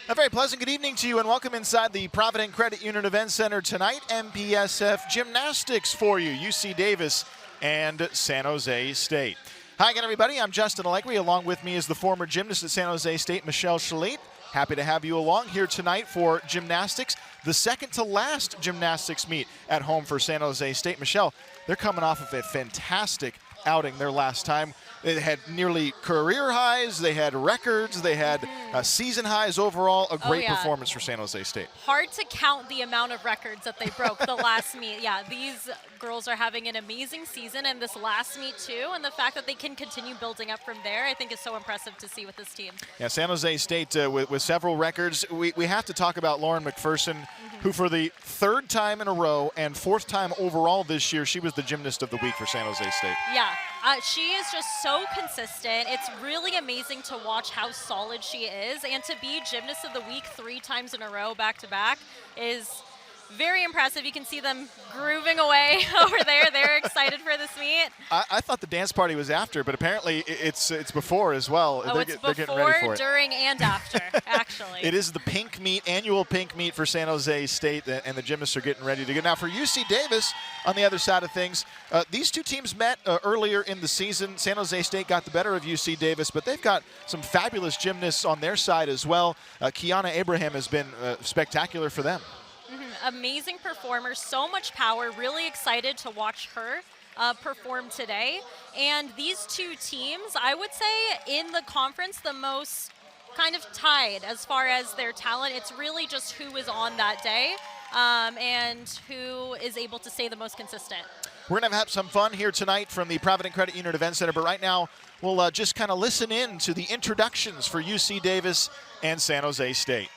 A very pleasant good evening to you and welcome inside the Provident Credit Union Event Center tonight. MPSF Gymnastics for you, UC Davis and San Jose State. Hi again, everybody. I'm Justin Allegri. Along with me is the former gymnast at San Jose State, Michelle Shalit. Happy to have you along here tonight for gymnastics, the second to last gymnastics meet at home for San Jose State. Michelle, they're coming off of a fantastic outing their last time. They had nearly career highs, they had records, they had season highs overall. A great performance for San Jose State. Hard to count the amount of records that they broke the last meet. Yeah, these girls are having an amazing season, and this last meet too, and the fact that they can continue building up from there, I think is so impressive to see with this team. Yeah, San Jose State with several records. We have to talk about Lauren McPherson, who for the third time in a row and fourth time overall this year, she was the Gymnast of the Week for San Jose State. Yeah, she is just so consistent. It's really amazing to watch how solid she is, and to be Gymnast of the Week 3 times in a row back-to-back is very impressive. You can see them grooving away over there. They're excited for this meet. I thought the dance party was after, but apparently it's before as well. Oh, they're getting ready for it. During, and after, actually. It is the pink meet, annual pink meet for San Jose State, and the gymnasts are getting ready to go. Now for UC Davis, on the other side of things, these two teams met earlier in the season. San Jose State got the better of UC Davis, but they've got some fabulous gymnasts on their side as well. Kiana Abraham has been spectacular for them. Amazing performer, so much power, really excited to watch her perform today. And these two teams, I would say in the conference, the most kind of tied as far as their talent. It's really just who is on that day and who is able to stay the most consistent. We're going to have some fun here tonight from the Provident Credit Union Event Center, but right now we'll just kind of listen in to the introductions for UC Davis and San Jose State.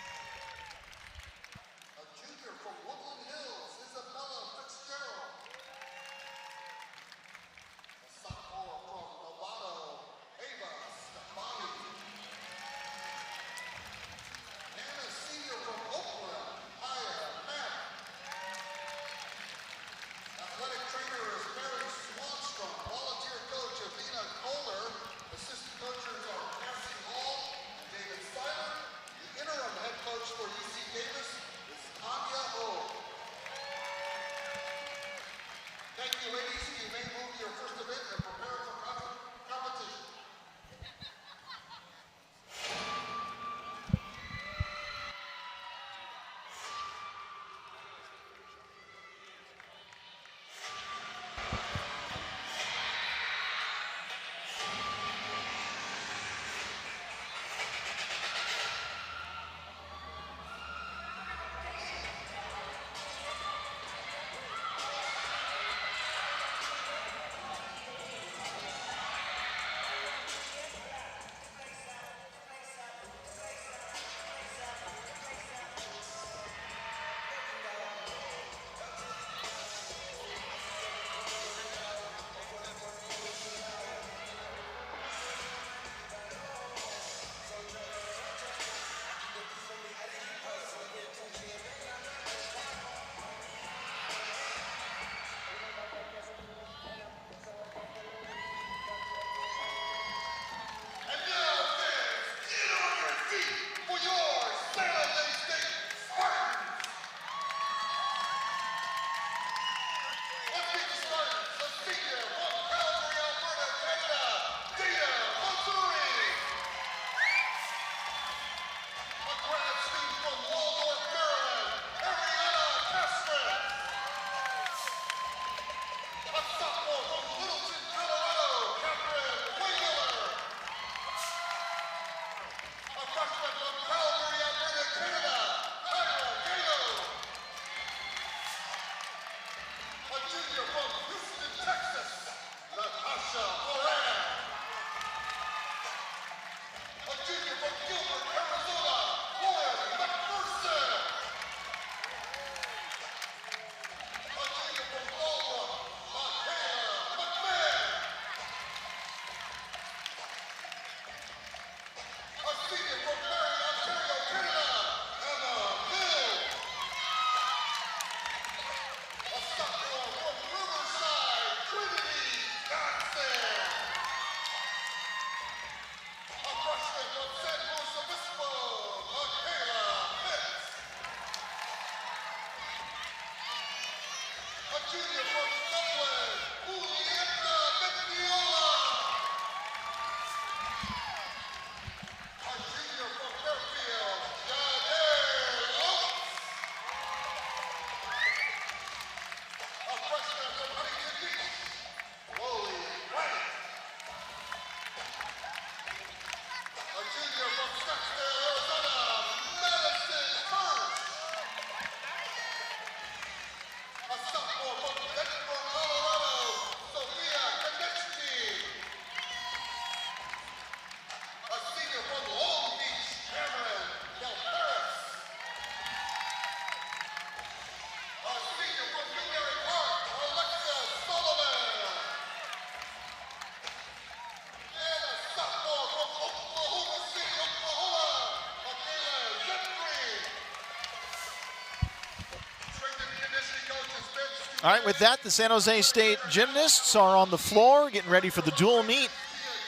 All right, with that, the San Jose State gymnasts are on the floor getting ready for the dual meet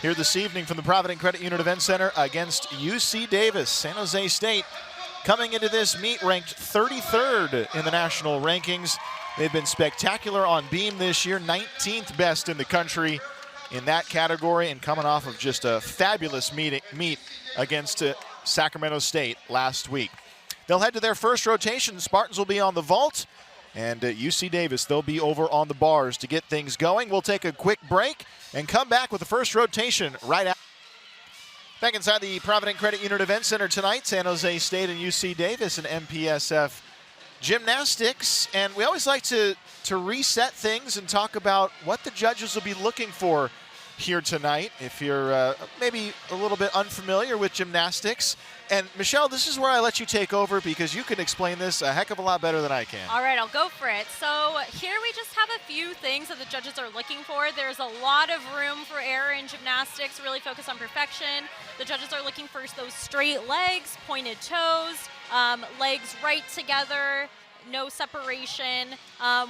here this evening from the Provident Credit Union Event Center against UC Davis. San Jose State coming into this meet ranked 33rd in the national rankings. They've been spectacular on beam this year, 19th best in the country in that category, and coming off of just a fabulous meet against Sacramento State last week. They'll head to their first rotation. Spartans will be on the vault, and UC Davis, they'll be over on the bars to get things going. We'll take a quick break and come back with the first rotation right after. Back inside the Provident Credit Union Event Center tonight, San Jose State and UC Davis in MPSF gymnastics. And we always like to reset things and talk about what the judges will be looking for here tonight if you're maybe a little bit unfamiliar with gymnastics. And Michelle, this is where I let you take over because you can explain this a heck of a lot better than I can. All right, I'll go for it. So here we just have a few things that the judges are looking for. There's a lot of room for error in gymnastics, really focus on perfection. The judges are looking for those straight legs, pointed toes, legs right together, no separation.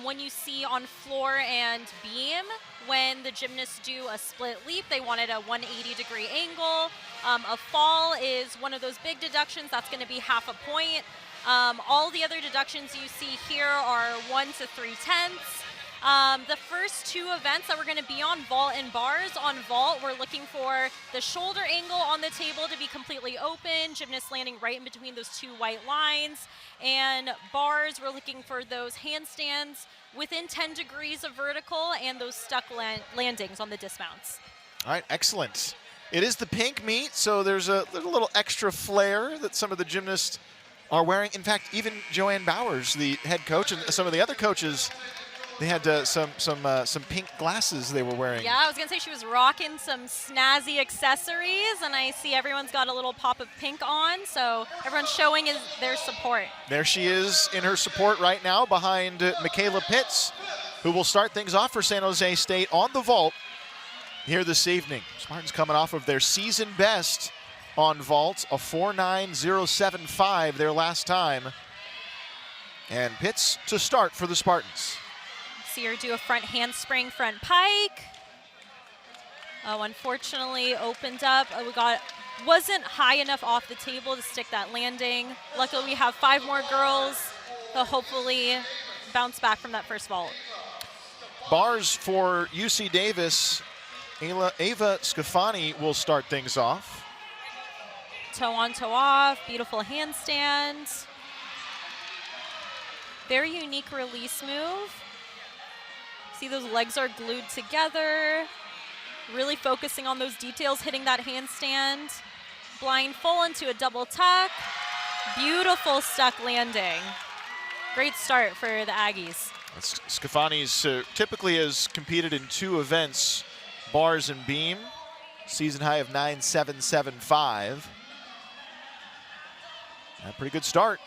When you see on floor and beam, when the gymnasts do a split leap, they want it a 180-degree angle. A fall is one of those big deductions. That's going to be half a point. All the other deductions you see here are 1 to 3/10. The first two events that we're going to be on, vault and bars. On vault, we're looking for the shoulder angle on the table to be completely open, gymnast landing right in between those two white lines. And bars, we're looking for those handstands within 10 degrees of vertical and those stuck landings on the dismounts. All right, excellent. It is the pink meet, so there's a little extra flair that some of the gymnasts are wearing. In fact, even Joanne Bowers, the head coach, and some of the other coaches, they had some pink glasses they were wearing. Yeah, I was going to say she was rocking some snazzy accessories, and I see everyone's got a little pop of pink on, so everyone's showing their support. There she is in her support right now behind Michaela Pitts, who will start things off for San Jose State on the vault here this evening. Spartans coming off of their season best on vault, a 4.9075 their last time. And Pitts to start for the Spartans. See her do a front handspring, front pike. Oh, unfortunately opened up. Wasn't high enough off the table to stick that landing. Luckily we have 5 more girls. They'll hopefully bounce back from that first vault. Bars for UC Davis. Ava Scafani will start things off. Toe on, toe off, beautiful handstand. Very unique release move. See, those legs are glued together. Really focusing on those details, hitting that handstand. Blind full into a double tuck. Beautiful stuck landing. Great start for the Aggies. Scafani's typically has competed in 2 events, bars and beam. Season high of 9.775. A pretty good start.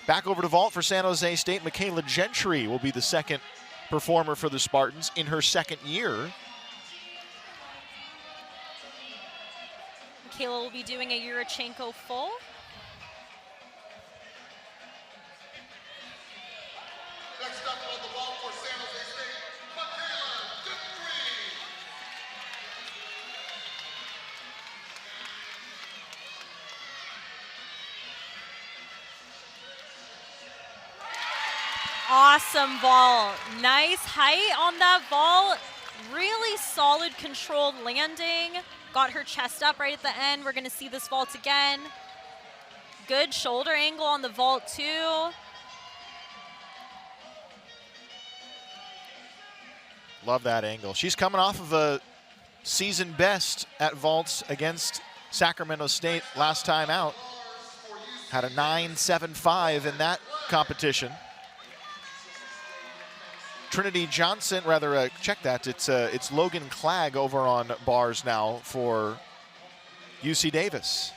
Back over to vault for San Jose State. Michaela Gentry will be the second performer for the Spartans in her second year. Michaela will be doing a Yurchenko full. Next up on the wall for San Jose State, Michaela Gentry. Awesome vault. Nice height on that vault. Really solid controlled landing. Got her chest up right at the end. We're going to see this vault again. Good shoulder angle on the vault too. Love that angle. She's coming off of a season best at vaults against Sacramento State last time out. Had a 9.75 in that competition. Trinity Johnson, check that. It's Logan Clegg over on bars now for UC Davis.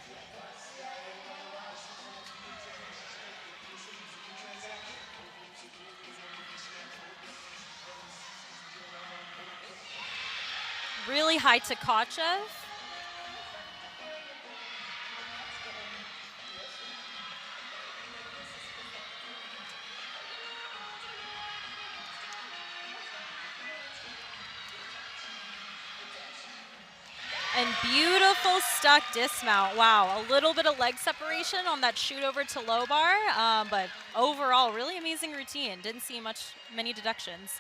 Really high Tkachev. And beautiful stuck dismount. Wow, a little bit of leg separation on that shoot over to low bar, but overall, really amazing routine. Didn't see many deductions.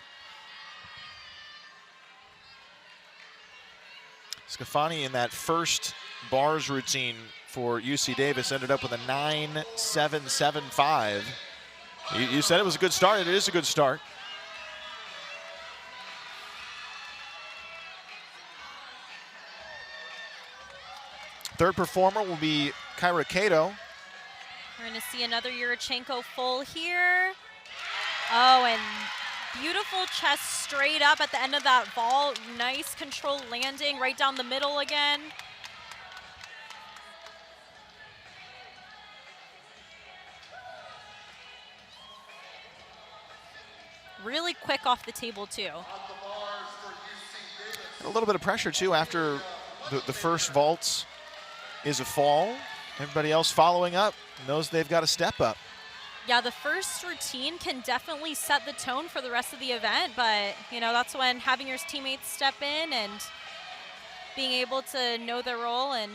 Scafani in that first bars routine for UC Davis ended up with a 9.775. You said it was a good start. It is a good start. Third performer will be Kyra Cato. We're going to see another Yurchenko full here. Oh, and beautiful chest straight up at the end of that vault. Nice controlled landing right down the middle again. Really quick off the table, too. A little bit of pressure, too, after the first vaults is a fall. Everybody else following up knows they've got to step up. Yeah, the first routine can definitely set the tone for the rest of the event, but that's when having your teammates step in and being able to know their role and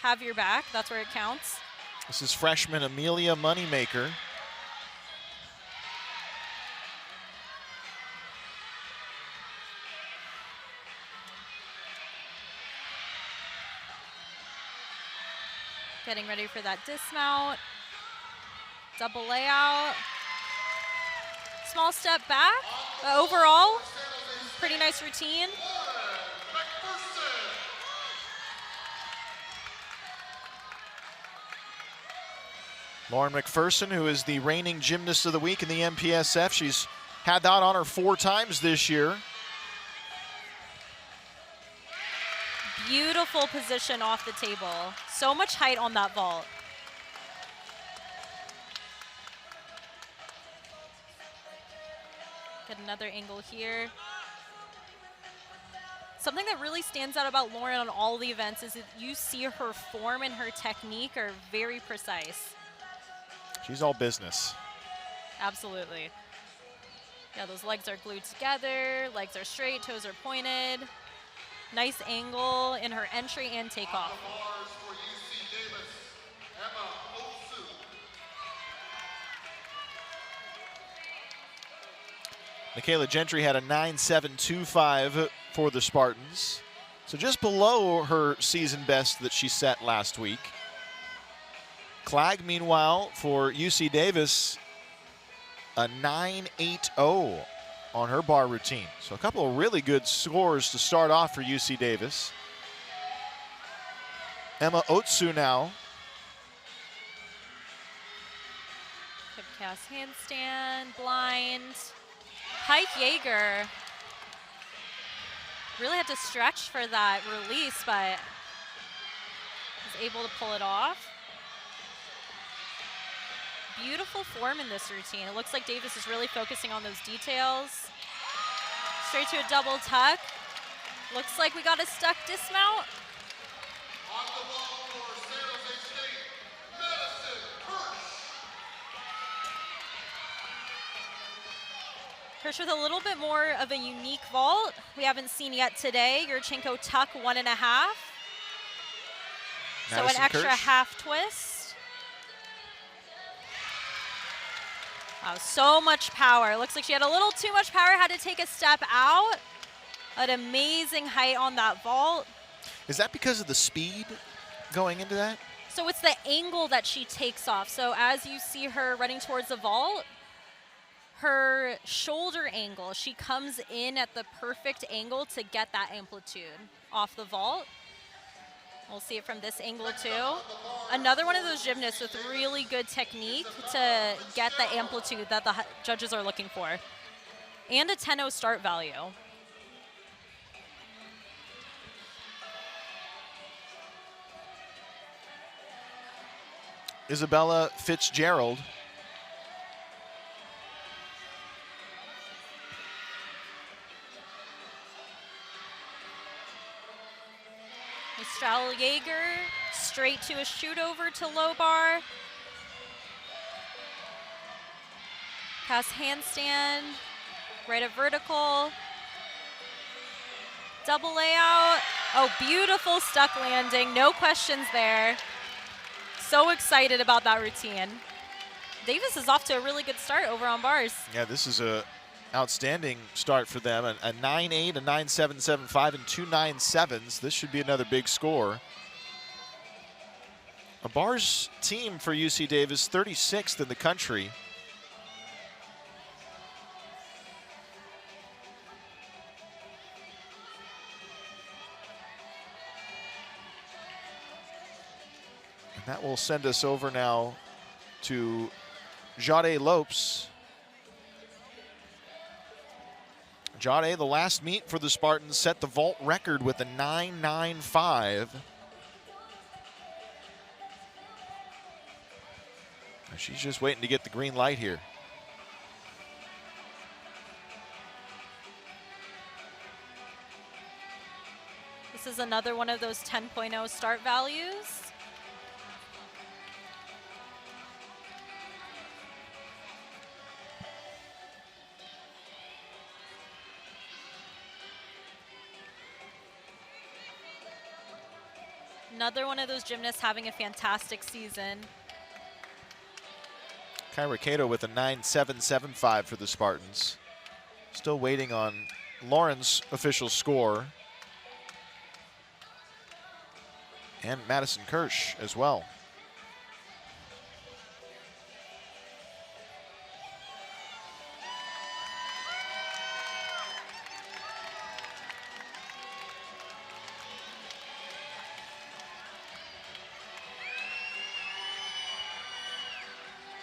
have your back, that's where it counts. This is freshman Amelia Moneymaker. Getting ready for that dismount. Double layout. Small step back. But overall, pretty nice routine. Lauren McPherson, who is the reigning gymnast of the week in the MPSF. She's had that honor 4 times this year. Beautiful position off the table. So much height on that vault. Get another angle here. Something that really stands out about Lauren on all the events is that you see her form and her technique are very precise. She's all business. Absolutely. Yeah, those legs are glued together, legs are straight, toes are pointed. Nice angle in her entry and takeoff. Michaela Gentry had a 9.725 for the Spartans. So just below her season best that she set last week. Clag, meanwhile, for UC Davis, a 9.80 on her bar routine. So a couple of really good scores to start off for UC Davis. Emma Otsu now. Hip cast handstand, blind. Pike Yeager really had to stretch for that release, but was able to pull it off. Beautiful form in this routine. It looks like Davis is really focusing on those details. Straight to a double tuck. Looks like we got a stuck dismount. On the wall for San Jose State, Madison Kirsch. Kirsch with a little bit more of a unique vault we haven't seen yet today. Yurchenko tuck 1.5. So an Madison extra Kirsch. half twist. Wow, so much power. Looks like she had a little too much power, had to take a step out. An amazing height on that vault. Is that because of the speed going into that? So it's the angle that she takes off. So as you see her running towards the vault, her shoulder angle, she comes in at the perfect angle to get that amplitude off the vault. We'll see it from this angle too. Another one of those gymnasts with really good technique to get the amplitude that the judges are looking for. And a 10.0 start value. Isabella Fitzgerald. Straddle Yeager, straight to a shoot over to low bar. Pass handstand, right at vertical. Double layout, Oh, beautiful stuck landing. No questions there. So excited about that routine. Davis is off to a really good start over on bars. Yeah, this is a outstanding start for them. A 9.8, a 9.775, and 2 9.7s. This should be another big score. A bars team for UC Davis, 36th in the country. And that will send us over now to José Lopes. José, the last meet for the Spartans, set the vault record with a 9.95. She's just waiting to get the green light here. This is another one of those 10.0 start values. Another one of those gymnasts having a fantastic season. Kyra Cato with a 9.775 for the Spartans. Still waiting on Lauren's official score. And Madison Kirsch as well.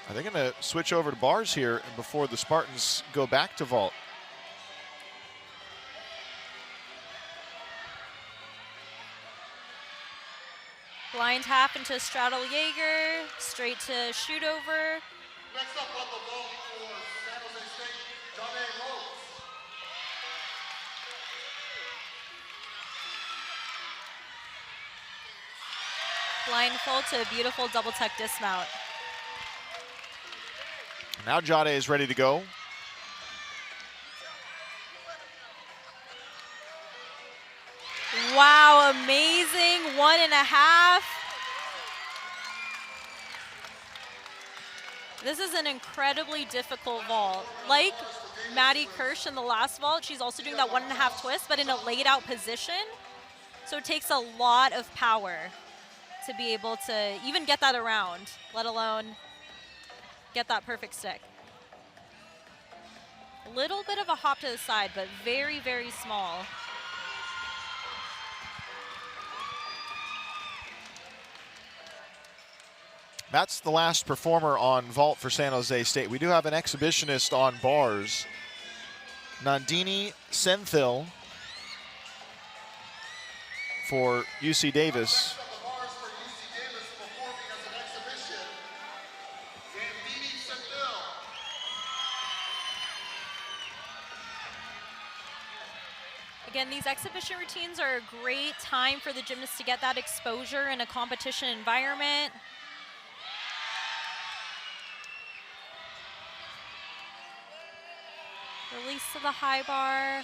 Are they going to switch over to bars here before the Spartans go back to vault? Blind half into straddle Jaeger, straight to shoot over. Next up on the vault for San Jose State, José Lopes. Blindfold to a beautiful double tuck dismount. Now José is ready to go. Wow, amazing, 1.5. This is an incredibly difficult vault. Like Maddie Kirsch in the last vault, she's also doing that 1.5 twist, but in a laid out position. So it takes a lot of power to be able to even get that around, let alone get that perfect stick. A little bit of a hop to the side, but very, very small. That's the last performer on vault for San Jose State. We do have an exhibitionist on bars. Nandini Senthil for UC Davis. Next up the bars for UC Davis performing as an exhibition, Nandini Senthil. Again, these exhibition routines are a great time for the gymnasts to get that exposure in a competition environment. Release to the high bar.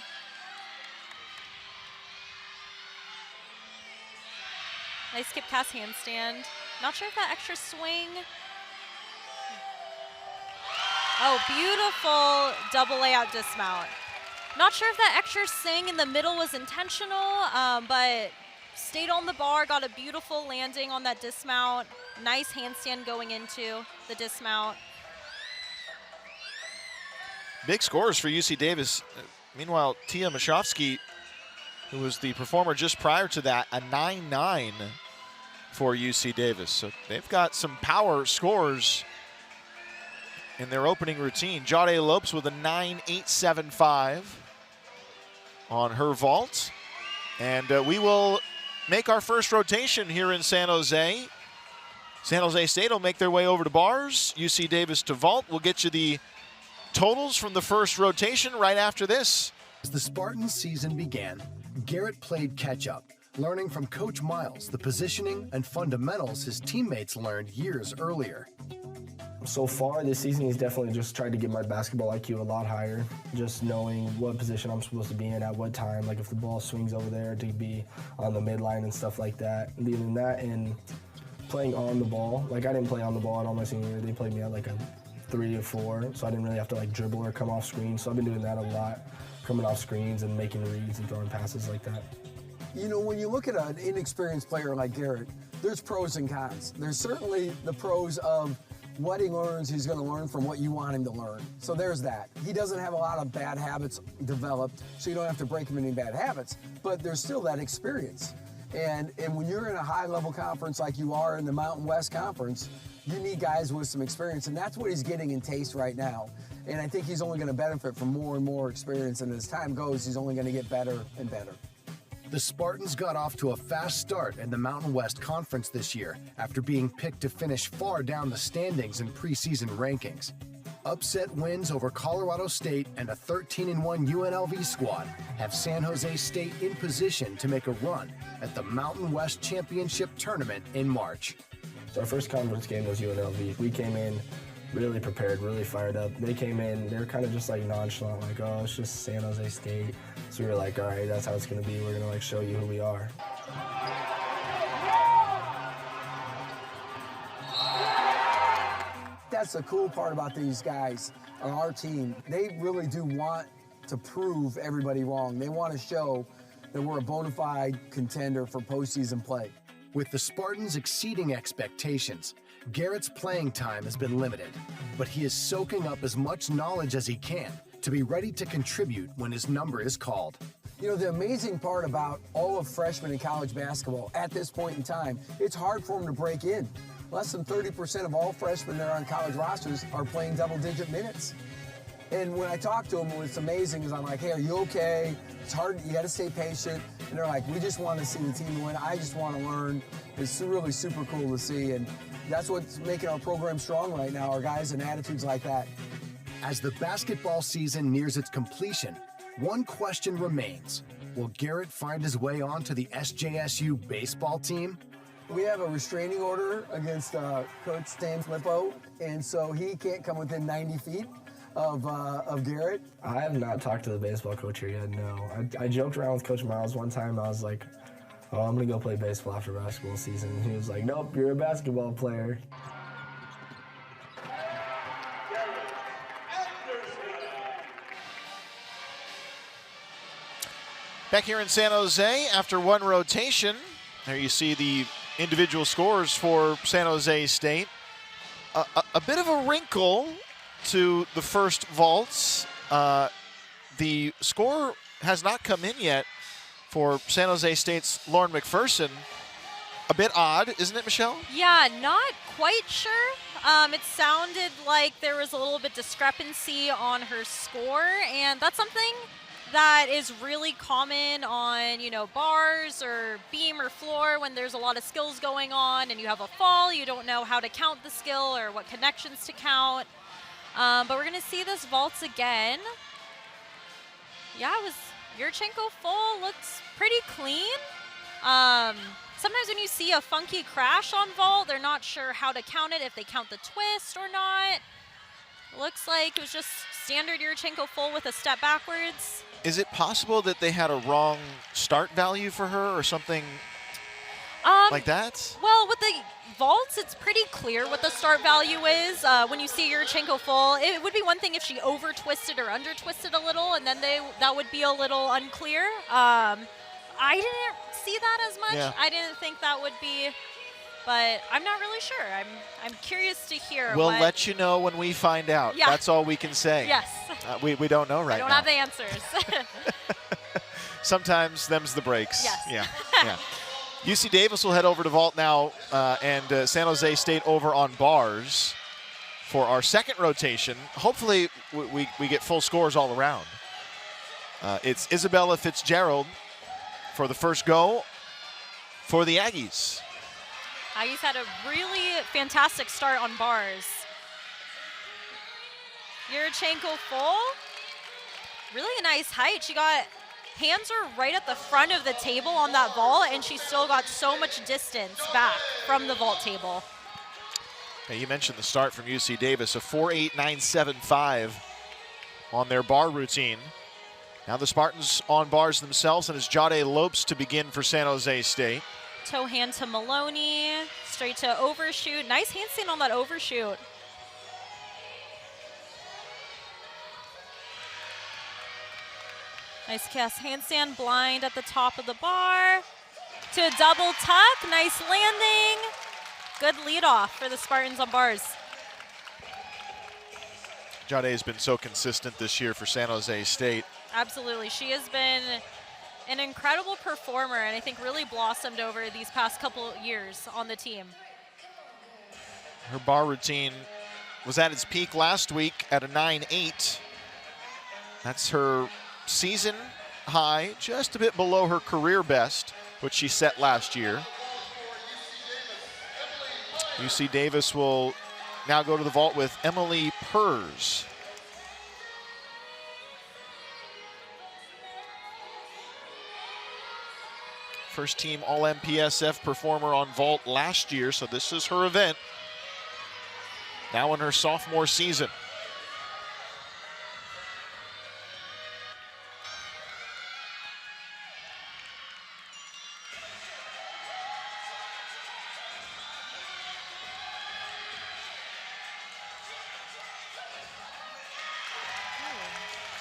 Nice skip cast handstand. Not sure if that extra swing. Oh, beautiful double layout dismount. Not sure if that extra swing in the middle was intentional, but stayed on the bar, got a beautiful landing on that dismount. Nice handstand going into the dismount. Big scores for UC Davis. Meanwhile, Tia Mashofsky, who was the performer just prior to that, a 9.9 for UC Davis. So they've got some power scores in their opening routine. José Lopes with a 9.875 on her vault. And we will make our first rotation here in San Jose. San Jose State will make their way over to bars. UC Davis to vault. We'll get you the totals from the first rotation right after this. As the Spartans season began, Garrett played catch-up, learning from Coach Miles the positioning and fundamentals his teammates learned years earlier. So far this season, he's definitely just tried to get my basketball IQ a lot higher, just knowing what position I'm supposed to be in at what time, like if the ball swings over there to be on the midline and stuff like that. Leaving that and playing on the ball. Like I didn't play on the ball at all my senior year. They played me at like a 3 or 4, so I didn't really have to like dribble or come off screens. So I've been doing that a lot, coming off screens and making reads and throwing passes like that. You know, when you look at an inexperienced player like Garrett, there's pros and cons. There's certainly the pros of what he learns, he's going to learn from what you want him to learn. So there's that. He doesn't have a lot of bad habits developed, so you don't have to break him any bad habits, but there's still that experience. And when you're in a high-level conference like you are in the Mountain West Conference, you need guys with some experience, and that's what he's getting in taste right now. And I think he's only going to benefit from more and more experience, and as time goes, he's only going to get better and better. The Spartans got off to a fast start in the Mountain West Conference this year after being picked to finish far down the standings in preseason rankings. Upset wins over Colorado State and a 13-1 UNLV squad have San Jose State in position to make a run at the Mountain West Championship Tournament in March. So our first conference game was UNLV. We came in really prepared, really fired up. They came in, they were kind of just like nonchalant, like, oh, it's just San Jose State. So we were like, all right, that's how it's going to be. We're going to like show you who we are. That's the cool part about these guys on our team. They really do want to prove everybody wrong. They want to show that we're a bona fide contender for postseason play. With the Spartans exceeding expectations, Garrett's playing time has been limited, but he is soaking up as much knowledge as he can to be ready to contribute when his number is called. You know, the amazing part about all of freshmen in college basketball at this point in time, it's hard for them to break in. Less than 30% of all freshmen that are on college rosters are playing double-digit minutes. And when I talk to them, what's amazing is I'm like, hey, are you okay? It's hard, you gotta stay patient. And they're like, we just want to see the team win. I just want to learn. It's really super cool to see. And that's what's making our program strong right now, our guys and attitudes like that. As the basketball season nears its completion, one question remains. Will Garrett find his way onto the SJSU baseball team? We have a restraining order against Coach Stan Flippo, and so he can't come within 90 feet of Garrett. I have not talked to the baseball coach here yet, no. I joked around with Coach Miles one time. I was like, oh, I'm going to go play baseball after basketball season. And he was like, nope, you're a basketball player. Back here in San Jose, after one rotation, there you see the individual scores for San Jose State. A bit of a wrinkle to the first vaults. The score has not come in yet for San Jose State's Lauren McPherson. A bit odd, isn't it, Michelle? Yeah, not quite sure. It sounded like there was a little bit discrepancy on her score, and that's something that is really common on, you know, bars or beam or floor when there's a lot of skills going on and you have a fall, you don't know how to count the skill or what connections to count. But we're gonna see this vaults again. Yeah, it was Yurchenko full, looks pretty clean. Sometimes when you see a funky crash on vault, they're not sure how to count it, if they count the twist or not. Looks like it was just standard Yurchenko full with a step backwards. Is it possible that they had a wrong start value for her or something like that? Well, with the vaults, it's pretty clear what the start value is. When you see Yurchenko full, it would be one thing if she over-twisted or under-twisted a little, and then that would be a little unclear. I didn't see that as much. Yeah. I didn't think that would be, but I'm not really sure. I'm curious to hear. We'll let you know when we find out. Yeah. That's all we can say. Yes. We don't know right now. I don't have the answers. Sometimes them's the breaks. Yes. Yeah. Yeah. UC Davis will head over to vault now, and San Jose State over on bars for our second rotation. Hopefully we get full scores all around. It's Isabella Fitzgerald for the first go for the Aggies. Aggies had a really fantastic start on bars. Yurchenko full. Really a nice height. She got hands are right at the front of the table on that vault, and she still got so much distance back from the vault table. Now, you mentioned the start from UC Davis, a 4.8.975 on their bar routine. Now the Spartans on bars themselves, and it's Jade Lopes to begin for San Jose State. Toe hand to Maloney, straight to overshoot. Nice handstand on that overshoot. Nice cast handstand, blind at the top of the bar. To a double tuck, nice landing. Good lead off for the Spartans on bars. Jade has been so consistent this year for San Jose State. Absolutely, she has been an incredible performer and I think really blossomed over these past couple years on the team. Her bar routine was at its peak last week at a 9.8. That's her season high, just a bit below her career best, which she set last year. UC Davis will now go to the vault with Emily Pers. First team All-MPSF performer on vault last year, so this is her event. Now in her sophomore season.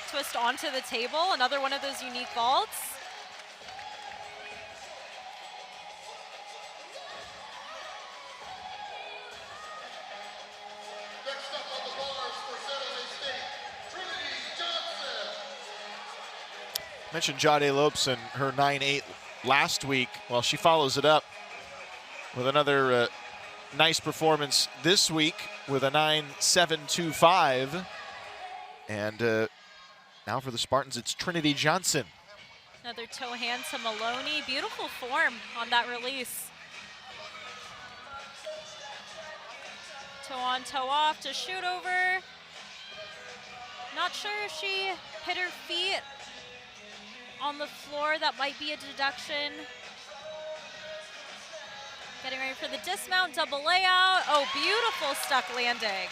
Twist onto the table, another one of those unique vaults. Next up on the bars for San Jose State, Trinity Johnson. Mentioned Jade Lopes and her 9.8 last week. Well, she follows it up with another nice performance this week with a 9.725. And now for the Spartans, it's Trinity Johnson. Another toe hand to Maloney. Beautiful form on that release. Toe on, toe off to shoot over. Not sure if she hit her feet on the floor. That might be a deduction. Getting ready for the dismount, double layout. Oh, beautiful stuck landing.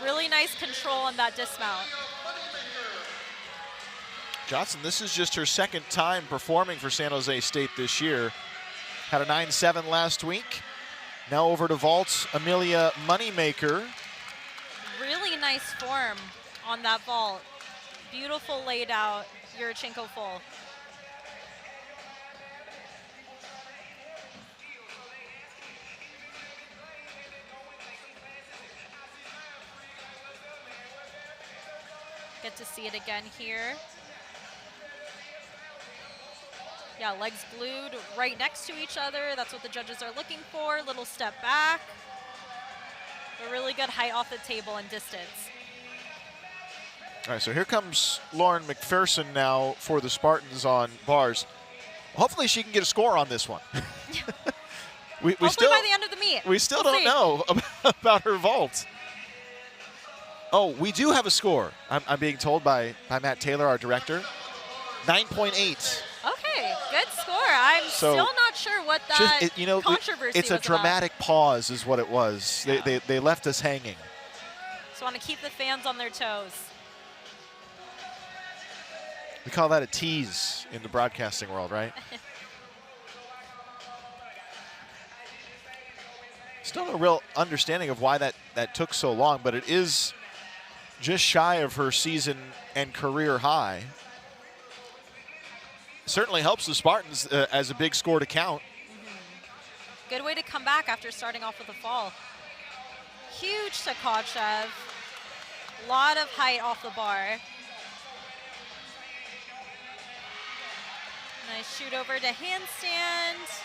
Really nice control on that dismount. Johnson, this is just her second time performing for San Jose State this year. Had a 9.7 last week. Now over to vaults, Amelia Moneymaker. Really nice form on that vault. Beautiful laid out Yurchenko full. Get to see it again here. Yeah, legs glued right next to each other. That's what the judges are looking for. Little step back. A really good height off the table and distance. All right, so here comes Lauren McPherson now for the Spartans on bars. Hopefully she can get a score on this one. we Hopefully still, by the end of the meet. We still We'll don't see. know about her vault. Oh, we do have a score. I'm being told by Matt Taylor, our director. 9.8. Okay, good score. I'm So, still not sure what that controversy it's a was about. dramatic pause is what it was. Yeah. They left us hanging. Just want to keep the fans on their toes. We call that a tease in the broadcasting world, right? Still no real understanding of why that took so long, but it is just shy of her season and career high. Certainly helps the Spartans as a big score to count. Good way to come back after starting off with a fall. Huge Takachev. Lot of height off the bar. Nice shoot over to handstand.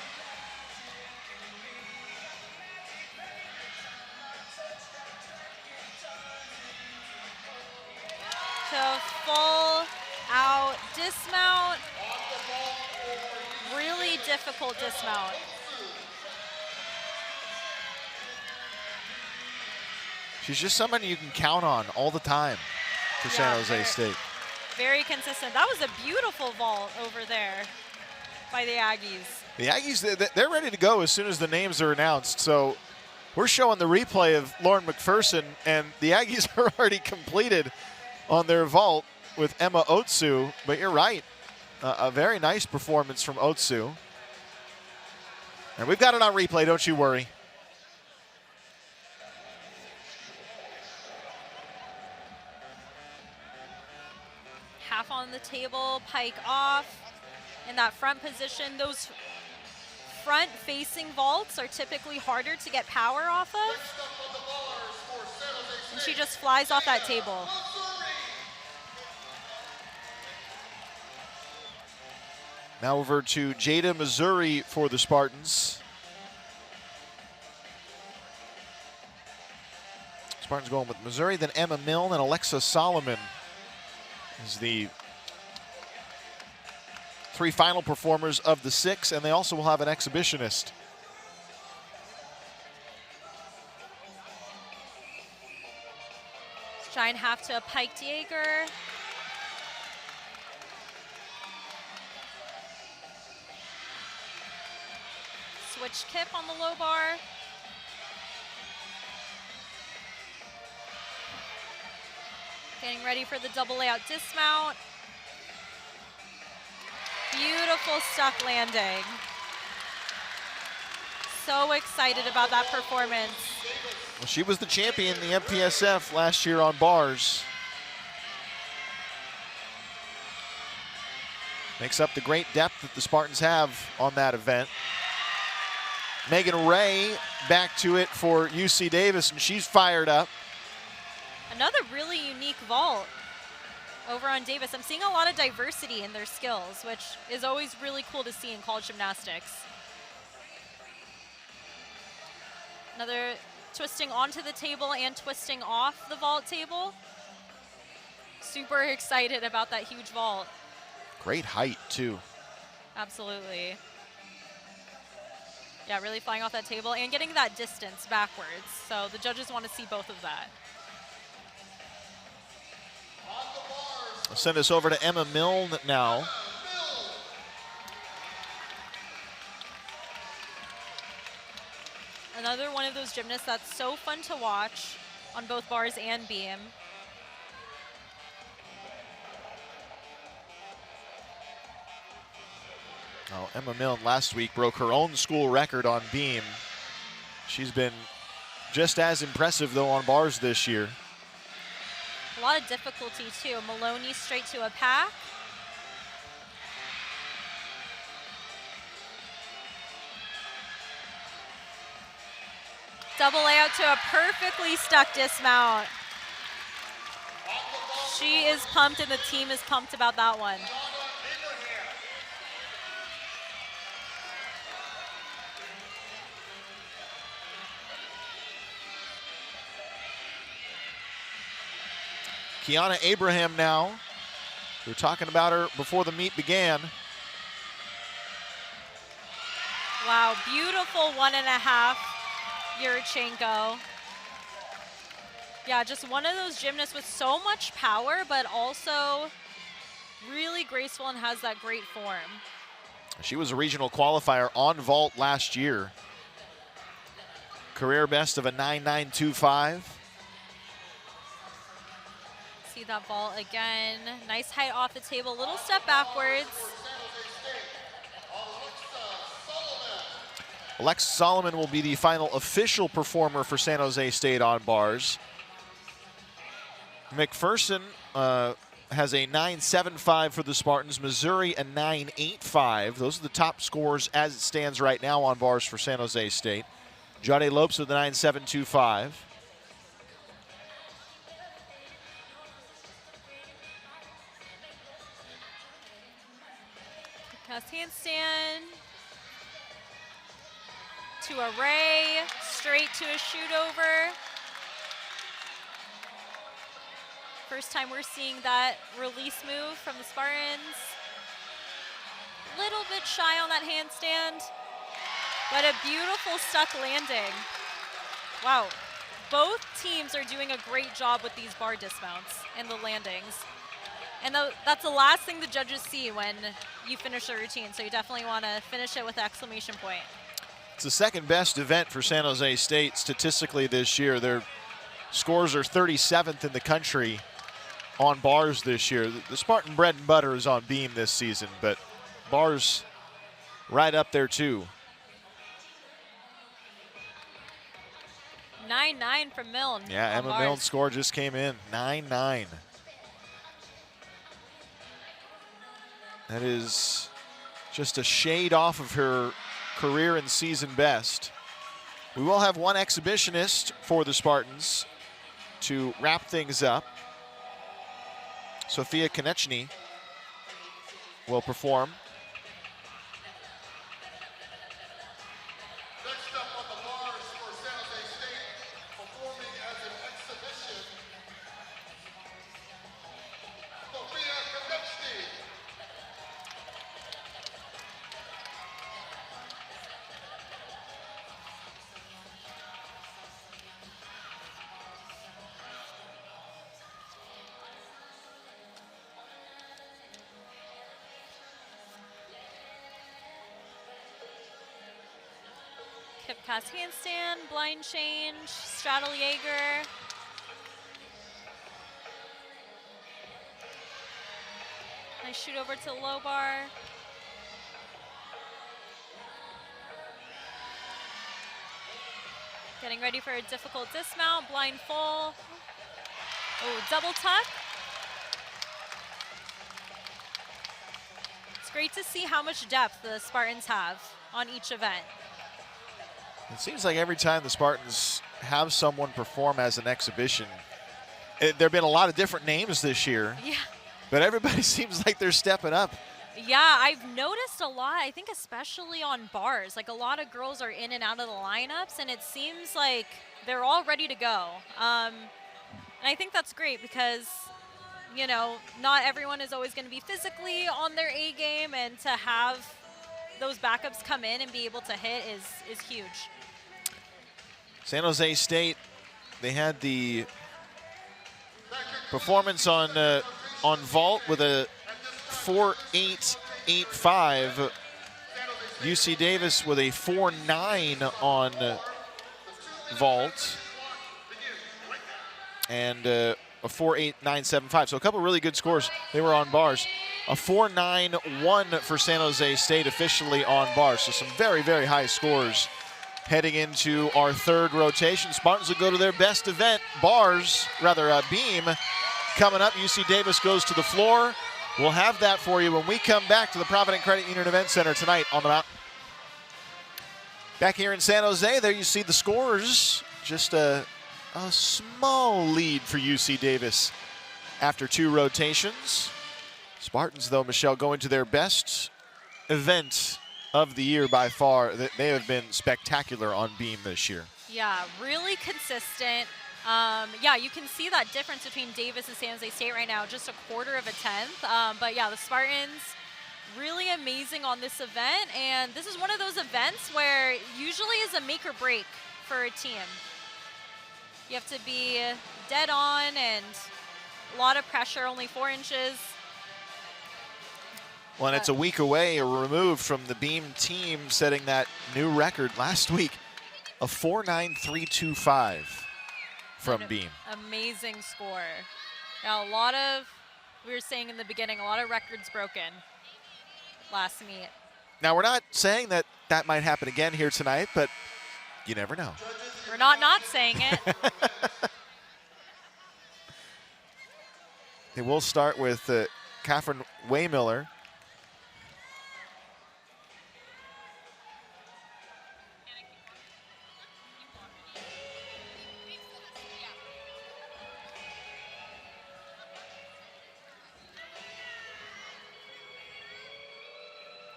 To full out dismount. Really difficult dismount. She's just somebody you can count on all the time for San Jose State. Very consistent. That was a beautiful vault over there by the Aggies. The Aggies, they're ready to go as soon as the names are announced. So we're showing the replay of Lauren McPherson, and the Aggies are already completed on their vault with Emma Otsu. But you're right, a very nice performance from Otsu. And we've got it on replay, don't you worry. Half on the table, pike off. In that front position, those front-facing vaults are typically harder to get power off of. And she just flies off that table. Now over to Jada Missouri for the Spartans. Spartans going with Missouri, then Emma Milne and Alexa Solomon is the three final performers of the six, and they also will have an exhibitionist. Giant half to a piked Jaeger. Switch kip on the low bar. Getting ready for the double layout dismount. Beautiful stuck landing. So excited about that performance. Well, she was the champion in the MPSF last year on bars. Makes up the great depth that the Spartans have on that event. Megan Ray back to it for UC Davis, and she's fired up. Another really unique vault over on Davis. I'm seeing a lot of diversity in their skills, which is always really cool to see in college gymnastics. Another twisting onto the table and twisting off the vault table. Super excited about that huge vault. Great height, too. Absolutely. Yeah, really flying off that table and getting that distance backwards. So the judges want to see both of that. I'll send us over to Emma Milne now. Another one of those gymnasts that's so fun to watch on both bars and beam. Oh, Emma Milne last week broke her own school record on beam. She's been just as impressive, though, on bars this year. A lot of difficulty, too. Maloney straight to a pack. Double layout to a perfectly stuck dismount. She is pumped, and the team is pumped about that one. Kiana Abraham now. We were talking about her before the meet began. Wow, beautiful 1.5 Yurchenko. Yeah, just one of those gymnasts with so much power, but also really graceful and has that great form. She was a regional qualifier on vault last year. Career best of a 9.925. See that ball again. Nice height off the table, little step backwards. Alexa Solomon will be the final official performer for San Jose State on bars. McPherson has a 9.75 for the Spartans. Missouri a 9.85. Those are the top scores as it stands right now on bars for San Jose State. Jade Lopes with a 9.725. Pass handstand. To a ray, straight to a shoot over. First time we're seeing that release move from the Spartans. Little bit shy on that handstand, but a beautiful stuck landing. Wow, both teams are doing a great job with these bar dismounts and the landings. And that's the last thing the judges see when you finish a routine. So you definitely want to finish it with an exclamation point. It's the second best event for San Jose State statistically this year. Their scores are 37th in the country on bars this year. The Spartan bread and butter is on beam this season, but bars right up there too. 9-9 from Milne. Yeah, on Emma bars. Milne's score just came in, 9-9. That is just a shade off of her career and season best. We will have one exhibitionist for the Spartans to wrap things up. Sophia Konechny will perform. Next up on the bars for San Jose State, performing as an exhibition, Sophia Konechny. Hip cast handstand, blind change, straddle Jaeger. Nice shoot over to the low bar. Getting ready for a difficult dismount, blind full. Oh, double tuck. It's great to see how much depth the Spartans have on each event. It seems like every time the Spartans have someone perform as an exhibition, there have been a lot of different names this year, Yeah. but everybody seems like they're stepping up. Yeah, I've noticed a lot, I think especially on bars, like a lot of girls are in and out of the lineups and it seems like they're all ready to go. And I think that's great because, you know, not everyone is always going to be physically on their A game, and to have those backups come in and be able to hit is huge. San Jose State, they had the performance on vault with a 4.885. UC Davis with a 4.9 on vault and a 4.8975. So a couple really good scores. They were on bars. A 4.91 for San Jose State officially on bars. So some very, very high scores heading into our third rotation. Spartans will go to their best event, beam. Coming up, UC Davis goes to the floor. We'll have that for you when we come back to the Provident Credit Union Event Center tonight on the mountain. Back here in San Jose, there you see the scores. Just a small lead for UC Davis after two rotations. Spartans, though, Michelle, going to their best event of the year by far. They have been spectacular on beam this year. Yeah, really consistent. Yeah, you can see that difference between Davis and San Jose State right now, just a quarter of a tenth. But yeah, the Spartans really amazing on this event, and this is one of those events where usually is a make or break for a team. You have to be dead on and a lot of pressure, only 4 inches. Well, and it's a week away or removed from the beam team setting that new record last week, a 4.9325 from beam. Amazing score. Now, we were saying in the beginning, a lot of records broken last meet. Now, we're not saying that might happen again here tonight, but you never know. We're not saying it. Okay, we'll start with Catherine Waymiller.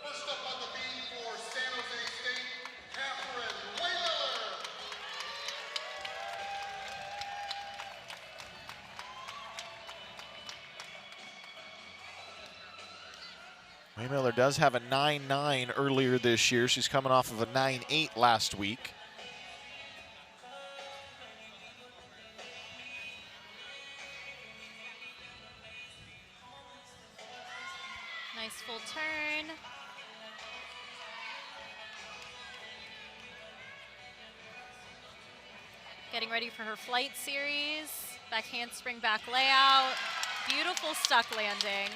First up on the beam for San Jose State, Catherine Waymiller. Waymiller does have a 9.9 earlier this year. She's coming off of a 9.8 last week. Graceful turn. Getting ready for her flight series. Back handspring, back layout. Beautiful stuck landing.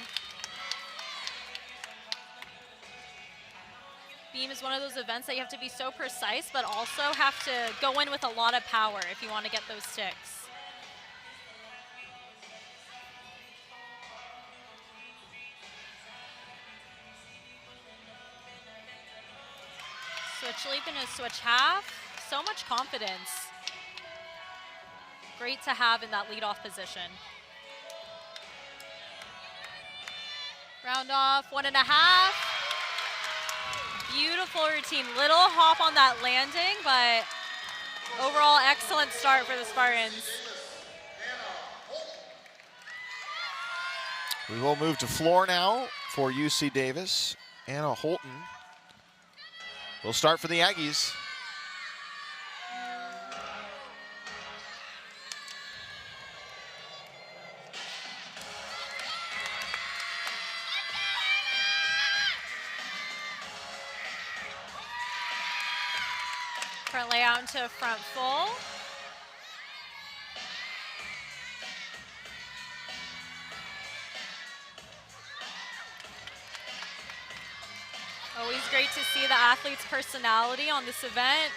Beam is one of those events that you have to be so precise, but also have to go in with a lot of power if you want to get those sticks. Switch leap and a switch half. So much confidence. Great to have in that leadoff position. Round off, 1.5. Beautiful routine. Little hop on that landing, but overall excellent start for the Spartans. We will move to floor now for UC Davis. Anna Holton will start for the Aggies. Front layout into front full. Always great to see the athlete's personality on this event.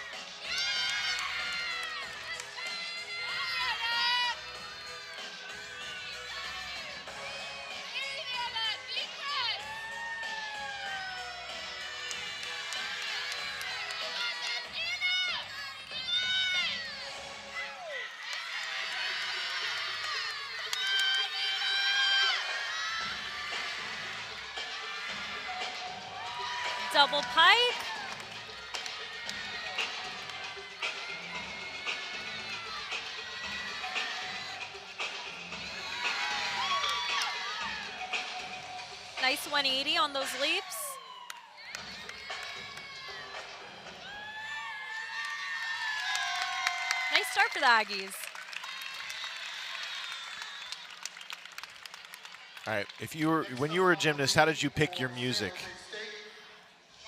Double pike. Nice 180 on those leaps. Nice start for the Aggies. All right, when you were a gymnast, how did you pick your music?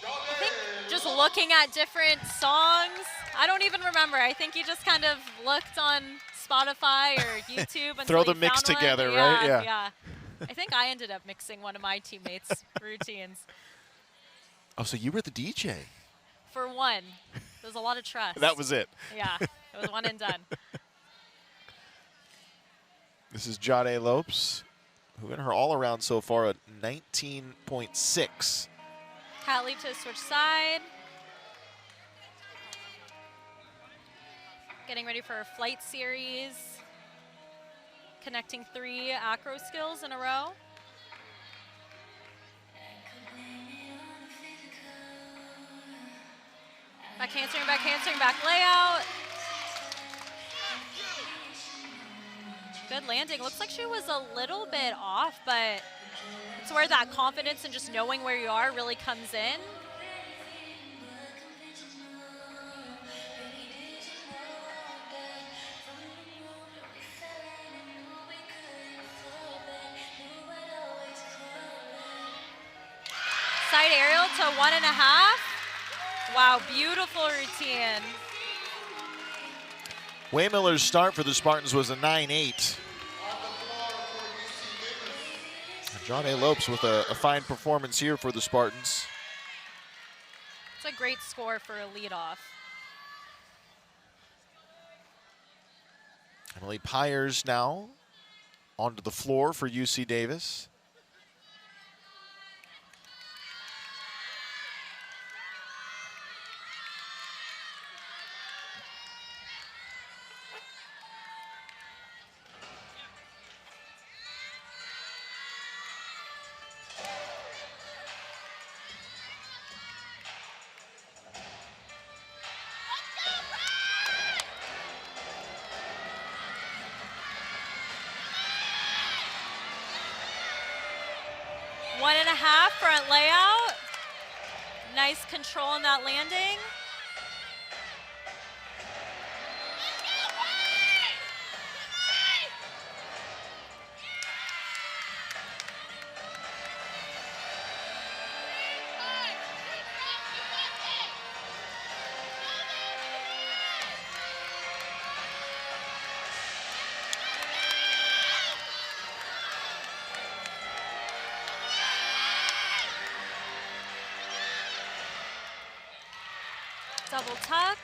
I think just looking at different songs. I don't even remember. I think you just kind of looked on Spotify or YouTube and throw the mix together, right? Yeah. I think I ended up mixing one of my teammates' routines. Oh, so you were the DJ? For one, there's a lot of trust. That was it. Yeah, it was one and done. This is Jade Lopes, who in her all-around so far at 19.6. Cat leap to switch side. Getting ready for a flight series. Connecting 3 acro skills in a row. Back handspring, back layout. Good landing. Looks like she was a little bit off, but it's where that confidence and just knowing where you are really comes in. Side aerial to 1.5. Wow, beautiful routine. Waymiller's start for the Spartans was a 9.8. Jade Lopes with a fine performance here for the Spartans. It's a great score for a leadoff. Emily Pyers now onto the floor for UC Davis. One and a half front layout. Nice control on that landing. double tuck.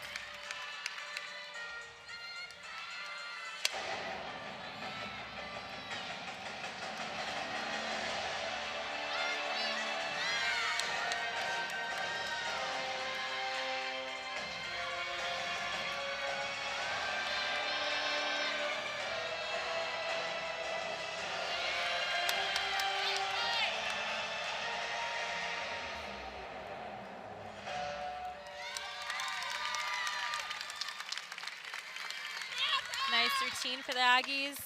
Nice routine for the Aggies.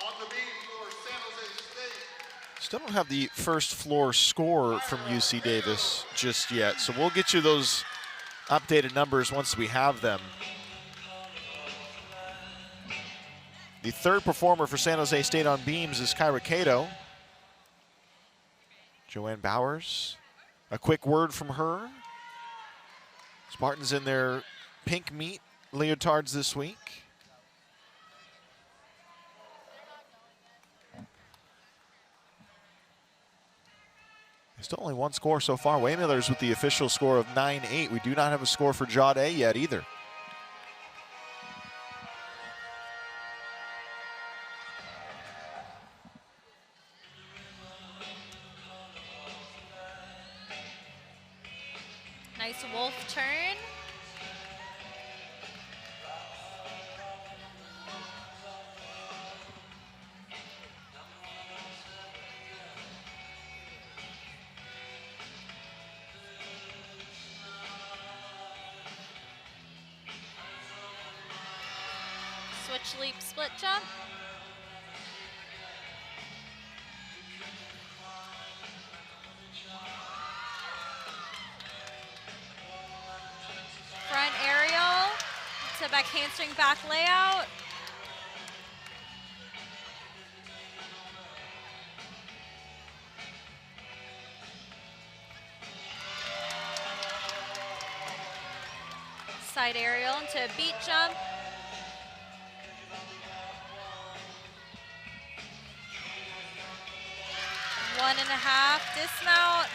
On the beam for San Jose State. Still don't have the first floor score from UC Davis just yet, so we'll get you those updated numbers once we have them. The third performer for San Jose State on beams is Kyra Cato. Joanne Bowers, a quick word from her. Spartans in their pink meat leotards this week. Still only one score so far. Waymiller's with the official score of 9-8. We do not have a score for Jade yet either. Nice wolf turn. Switch leap split jump. Front aerial to back handspring back layout. Side aerial into a beat jump. One and a half dismount.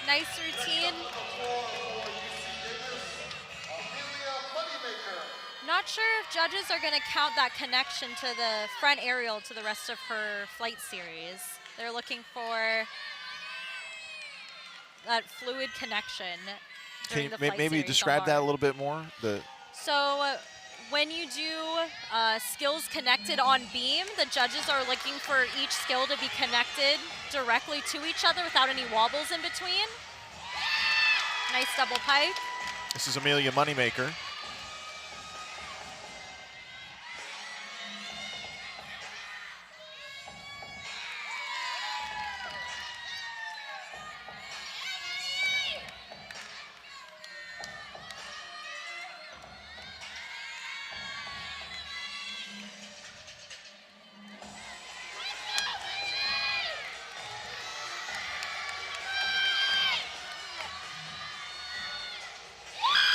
Nice routine. Not sure if judges are going to count that connection to the front aerial to the rest of her flight series. They're looking for that fluid connection during Can the you flight maybe series describe on that a bar. little bit more? So when you do skills connected on beam, the judges are looking for each skill to be connected directly to each other without any wobbles in between. Nice double pipe. This is Amelia Moneymaker.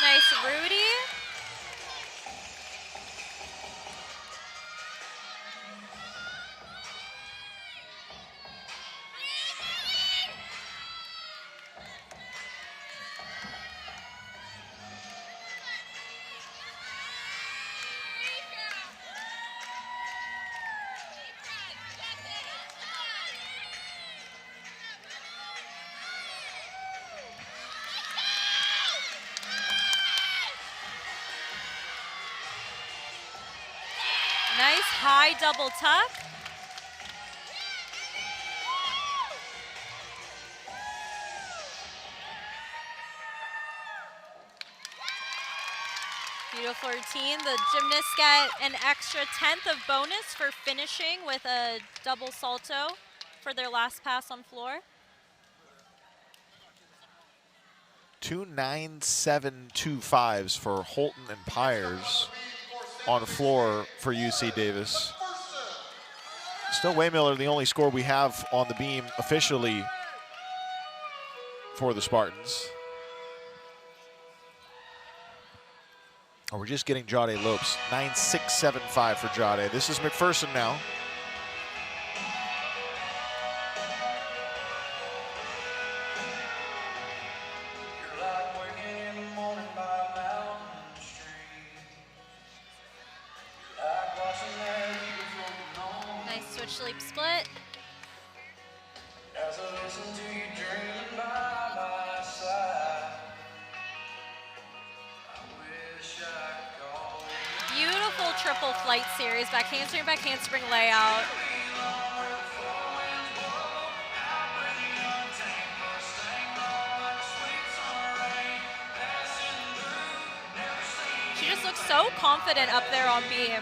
Nice Rudy. Nice high double tuck. Beautiful routine. The gymnasts get an extra 10th of bonus for finishing with a double salto for their last pass on floor. 2 9.725s for Holton and Pyers on the floor for UC Davis. Still Waymiller, the only score we have on the beam officially for the Spartans. Oh, we're just getting Jade Lopes. 9.675 for Jade. This is McPherson now. switch sleep split. As I listen to you dreaming by my side, I wish I could call you. Beautiful triple flight series, back handspring layout. She just looks so confident up there on beam.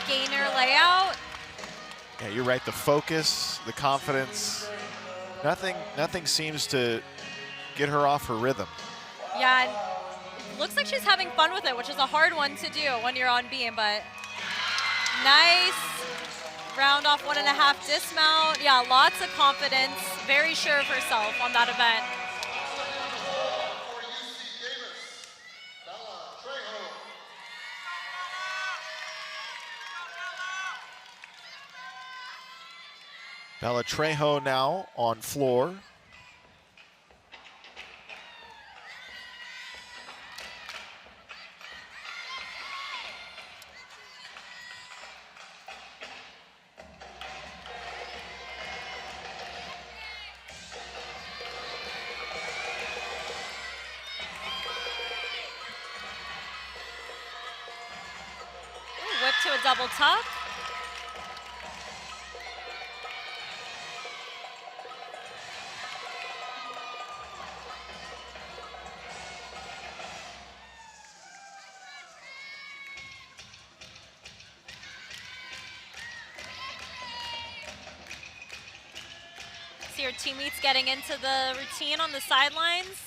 Gainer layout. Yeah, you're right. The focus, the confidence, nothing seems to get her off her rhythm. Yeah, and looks like she's having fun with it, which is a hard one to do when you're on beam, but nice. Round off 1.5 dismount. Yeah, lots of confidence, very sure of herself on that event. For UC Davis, Bella Trejo. Bella Trejo now on floor. Ooh, whip to a double tuck. See her teammates getting into the routine on the sidelines.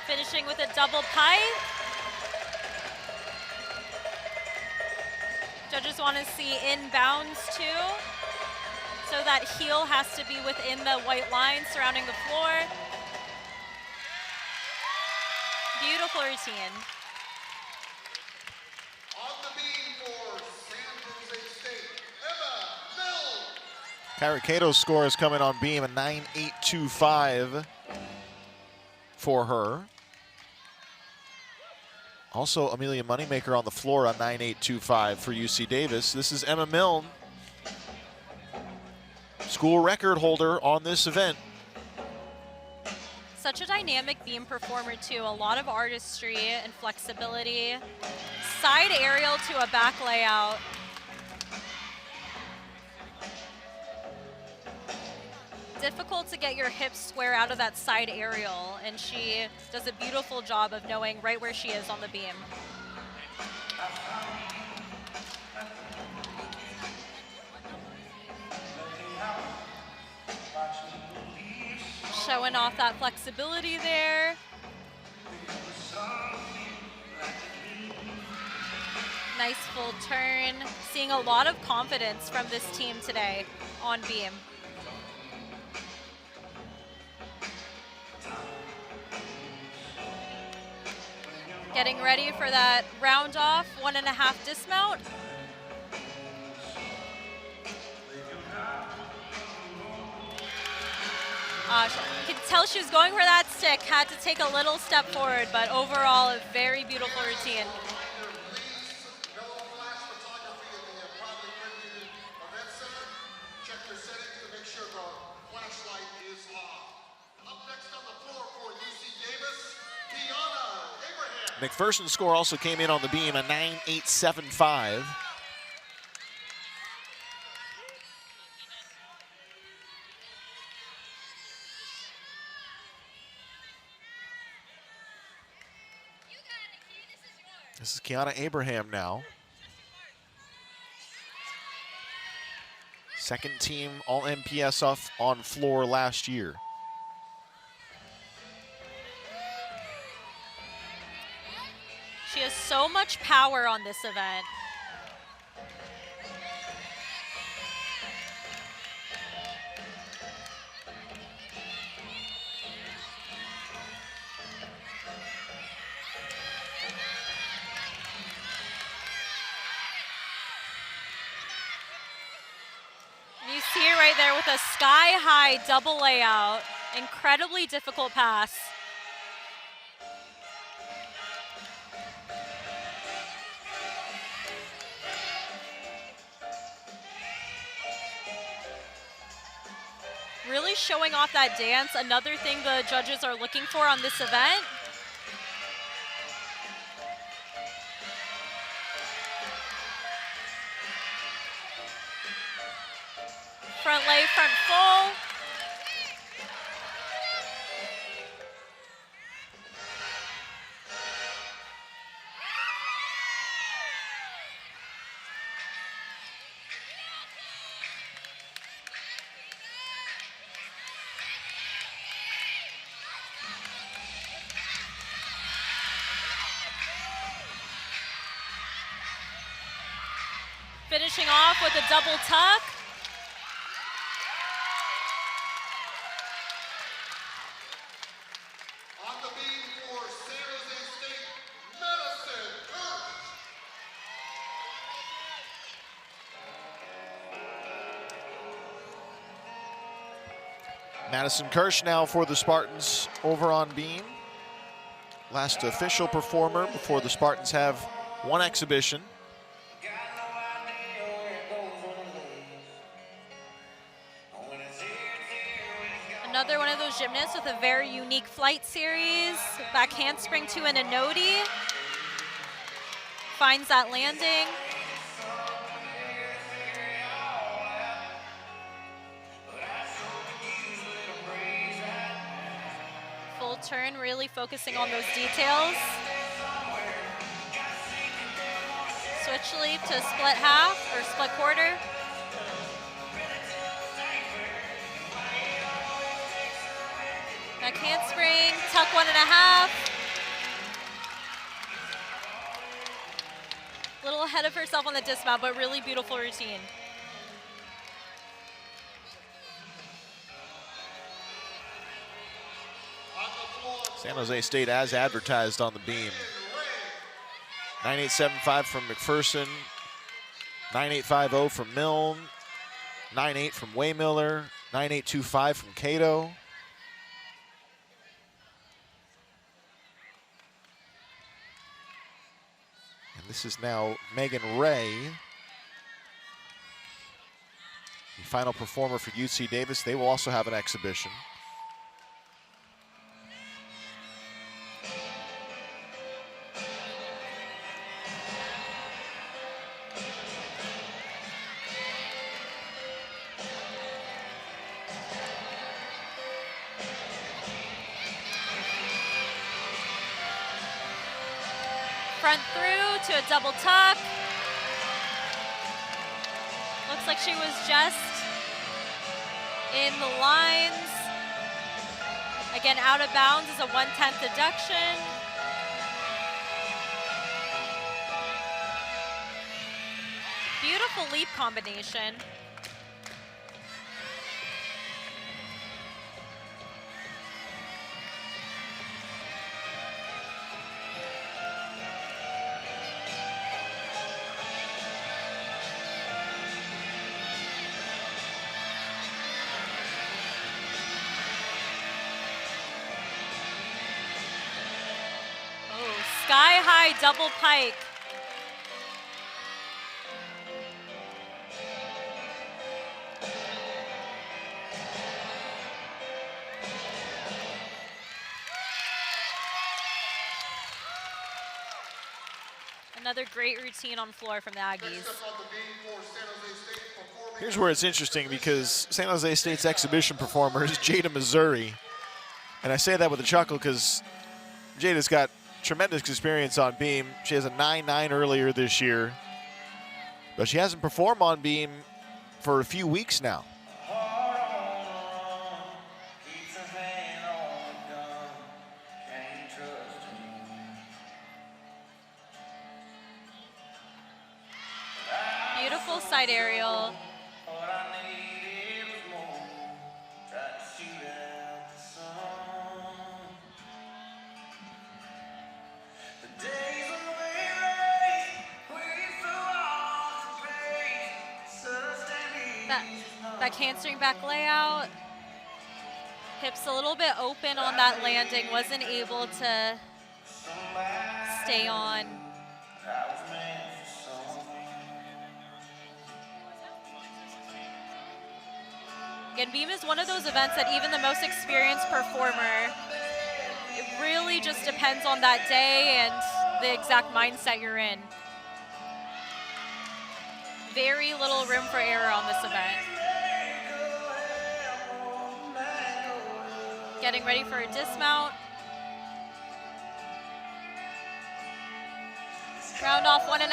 Finishing with a double pike. Judges want to see inbounds too. So that heel has to be within the white line surrounding the floor. Beautiful routine. On the beam for San Jose State, Emma Milne. Kyra Cato's score is coming on beam, a 9.825 for her. Also, Amelia Moneymaker on the floor on 9.825 for UC Davis. This is Emma Milne, school record holder on this event. Such a dynamic beam performer too. A lot of artistry and flexibility. Side aerial to a back layout. Difficult to get your hips square out of that side aerial, and she does a beautiful job of knowing right where she is on the beam. Showing off that flexibility there. Nice full turn. Seeing a lot of confidence from this team today on beam. Getting ready for that round off 1.5 dismount. You could tell she was going for that stick, had to take a little step forward, but overall a very beautiful routine. No flash photography in the proudly accredited event center. Check your settings to make sure the flashlight is on. Up next on the floor for UC Davis, Tiana Abraham. McPherson's score also came in on the beam, a 9.875. This is Kiana Abraham now. Second team All MPS off on floor last year. so much power on this event. You see it right there with a sky-high double layout. Incredibly difficult pass. Really showing off that dance. Another thing the judges are looking for on this event. Front lay, front full. Finishing off with a double tuck. On the beam for San Jose State, Madison Kirsch. Madison Kirsch now for the Spartans over on beam. Last official performer before the Spartans have one exhibition. Got no idea where it goes when it leaves. When it's here, when it's gone. Another one of those gymnasts with a very unique flight series. Back handspring to an anodi. Finds that landing. Full turn, really focusing on those details. Switch leap to split half or split quarter. Back handspring, tuck 1.5. Little ahead of herself on the dismount, but really beautiful routine. San Jose State as advertised on the beam. 9875 from McPherson, 9850 from Milne, 98 from Waymiller, 9825 from Cato. And this is now Megan Ray, the final performer for UC Davis. They will also have an exhibition. Front through to a double tuck. Looks like she was just in the lines. Again, out of bounds is a 1/10 deduction. Beautiful leap combination. Sky-high double pike. Another great routine on floor from the Aggies. Next up on the beam for San Jose State, performing Here's where it's interesting because San Jose State's exhibition performer is Jada Missouri. And I say that with a chuckle because Jada's got tremendous experience on beam. She has a 9.9 earlier this year, but she hasn't performed on beam for a few weeks now. Heart on the run, keeps her hand on the gun, can't trust him. Beautiful side aerial. All I needed was more. Tried to shoot out the sun. The days when we raced, we flew off the pace. Sustained That hamstring back layout. Hips a little bit open on that landing. Wasn't able to stay on. Again, beam is one of those events that even the most experienced performer, it really just depends on that day and the exact mindset you're in. Very little room for error on this event. Getting ready for a dismount. Round off 1.5.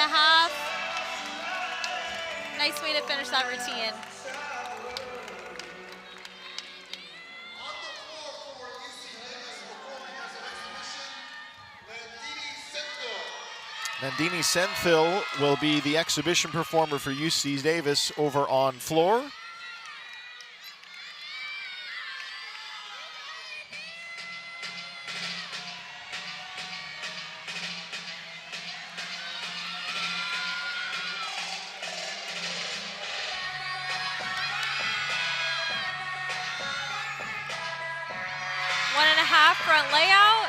Nice way to finish that routine. On the floor for UC Davis performing as an exhibition, Nandini Senthil. Nandini Senthil will be the exhibition performer for UC Davis over on floor. Front layout.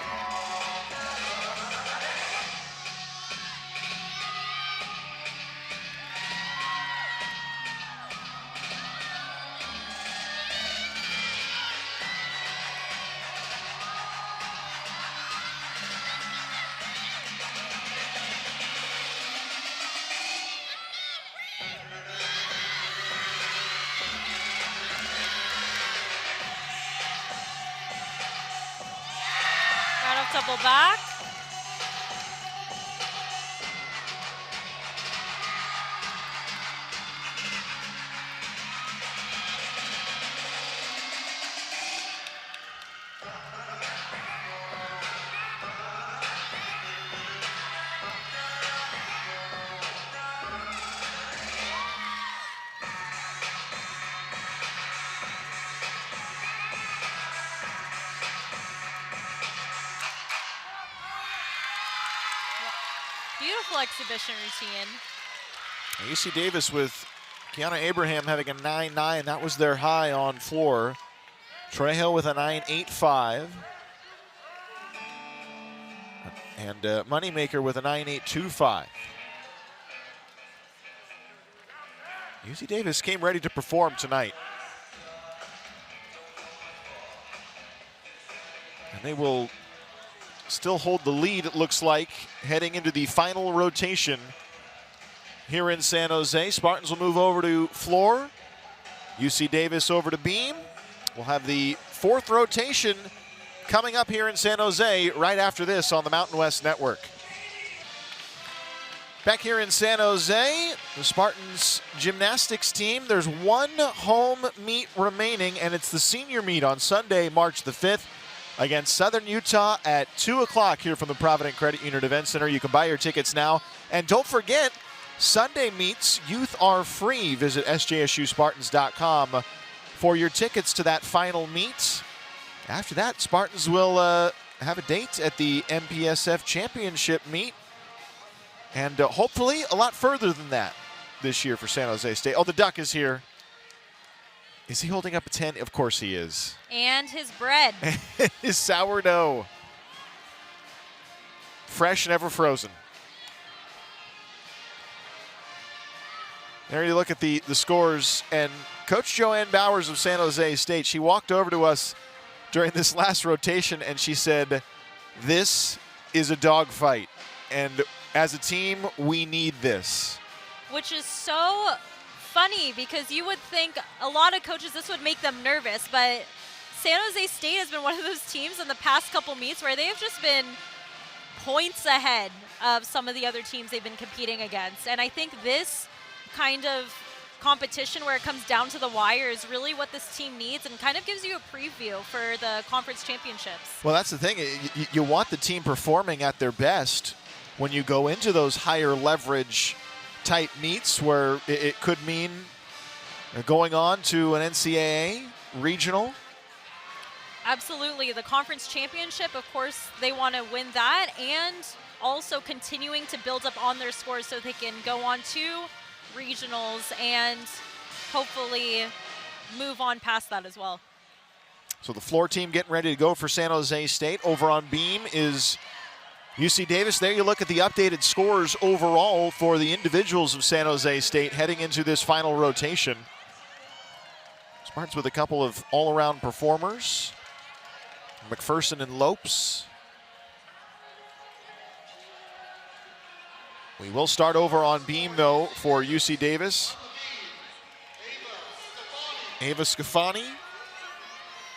Double back. Beautiful exhibition routine. UC Davis with Kiana Abraham having a 9.9. That was their high on floor. Trejo with a 9.85. And Moneymaker with a 9.825. UC Davis came ready to perform tonight. And they will still hold the lead, it looks like, heading into the final rotation here in San Jose. Spartans will move over to floor. UC Davis over to beam. We'll have the fourth rotation coming up here in San Jose right after this on the Mountain West Network. Back here in San Jose, the Spartans gymnastics team, there's one home meet remaining, and it's the senior meet on Sunday, March the 5th. Against Southern Utah at 2 o'clock here from the Provident Credit Union Event Center. You can buy your tickets now. And don't forget, Sunday meets, youth are free. Visit sjsuspartans.com for your tickets to that final meet. After that, Spartans will have a date at the MPSF Championship meet. And hopefully a lot further than that this year for San Jose State. Oh, the Duck is here. Is he holding up a 10? Of course he is. And his bread. His sourdough. Fresh, never frozen. There you look at the scores. And Coach Joanne Bowers of San Jose State, she walked over to us during this last rotation and she said, this is a dogfight. And as a team, we need this. Which is so funny because you would think a lot of coaches, this would make them nervous, but San Jose State has been one of those teams in the past couple meets where they've just been points ahead of some of the other teams they've been competing against. And I think this kind of competition where it comes down to the wire is really what this team needs and kind of gives you a preview for the conference championships. Well, that's the thing. You want the team performing at their best when you go into those higher leverage type meets where it could mean going on to an NCAA regional. Absolutely. The conference championship, of course, they want to win that, and also continuing to build up on their scores so they can go on to regionals and hopefully move on past that as well. So the floor team getting ready to go for San Jose State. Over on beam is UC Davis. There you look at the updated scores overall for the individuals of San Jose State heading into this final rotation. Spartans with a couple of all-around performers. McPherson and Lopes. We will start over on beam, though, for UC Davis. Ava Scafani,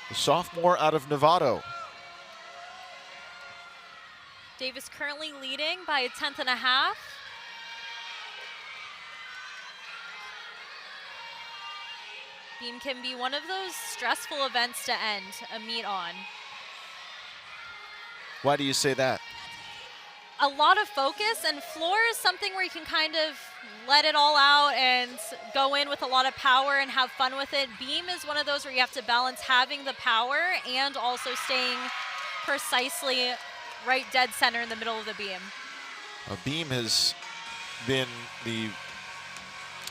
the sophomore out of Novato. Davis currently leading by a 10th and a half. Beam can be one of those stressful events to end a meet on. Why do you say that? A lot of focus, and floor is something where you can kind of let it all out and go in with a lot of power and have fun with it. Beam is one of those where you have to balance having the power and also staying precisely right dead center in the middle of the beam. Beam has been the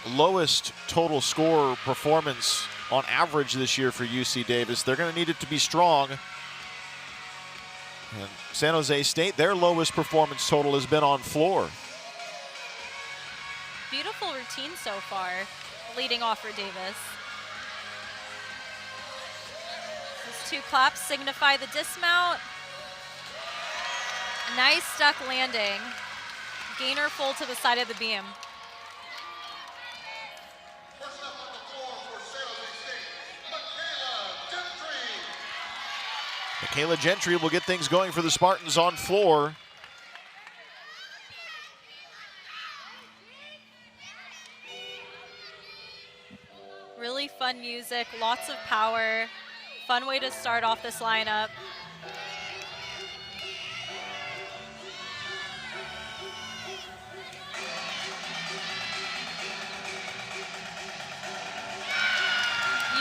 lowest total score performance on average this year for UC Davis. They're going to need it to be strong. And San Jose State, their lowest performance total has been on floor. Beautiful routine so far, leading off for Davis. Those two claps signify the dismount. Nice duck landing. Gainer full to the side of the beam. First up on the floor for San Jose State, Michaela Gentry. Michaela Gentry will get things going for the Spartans on floor. Really fun music, lots of power. Fun way to start off this lineup.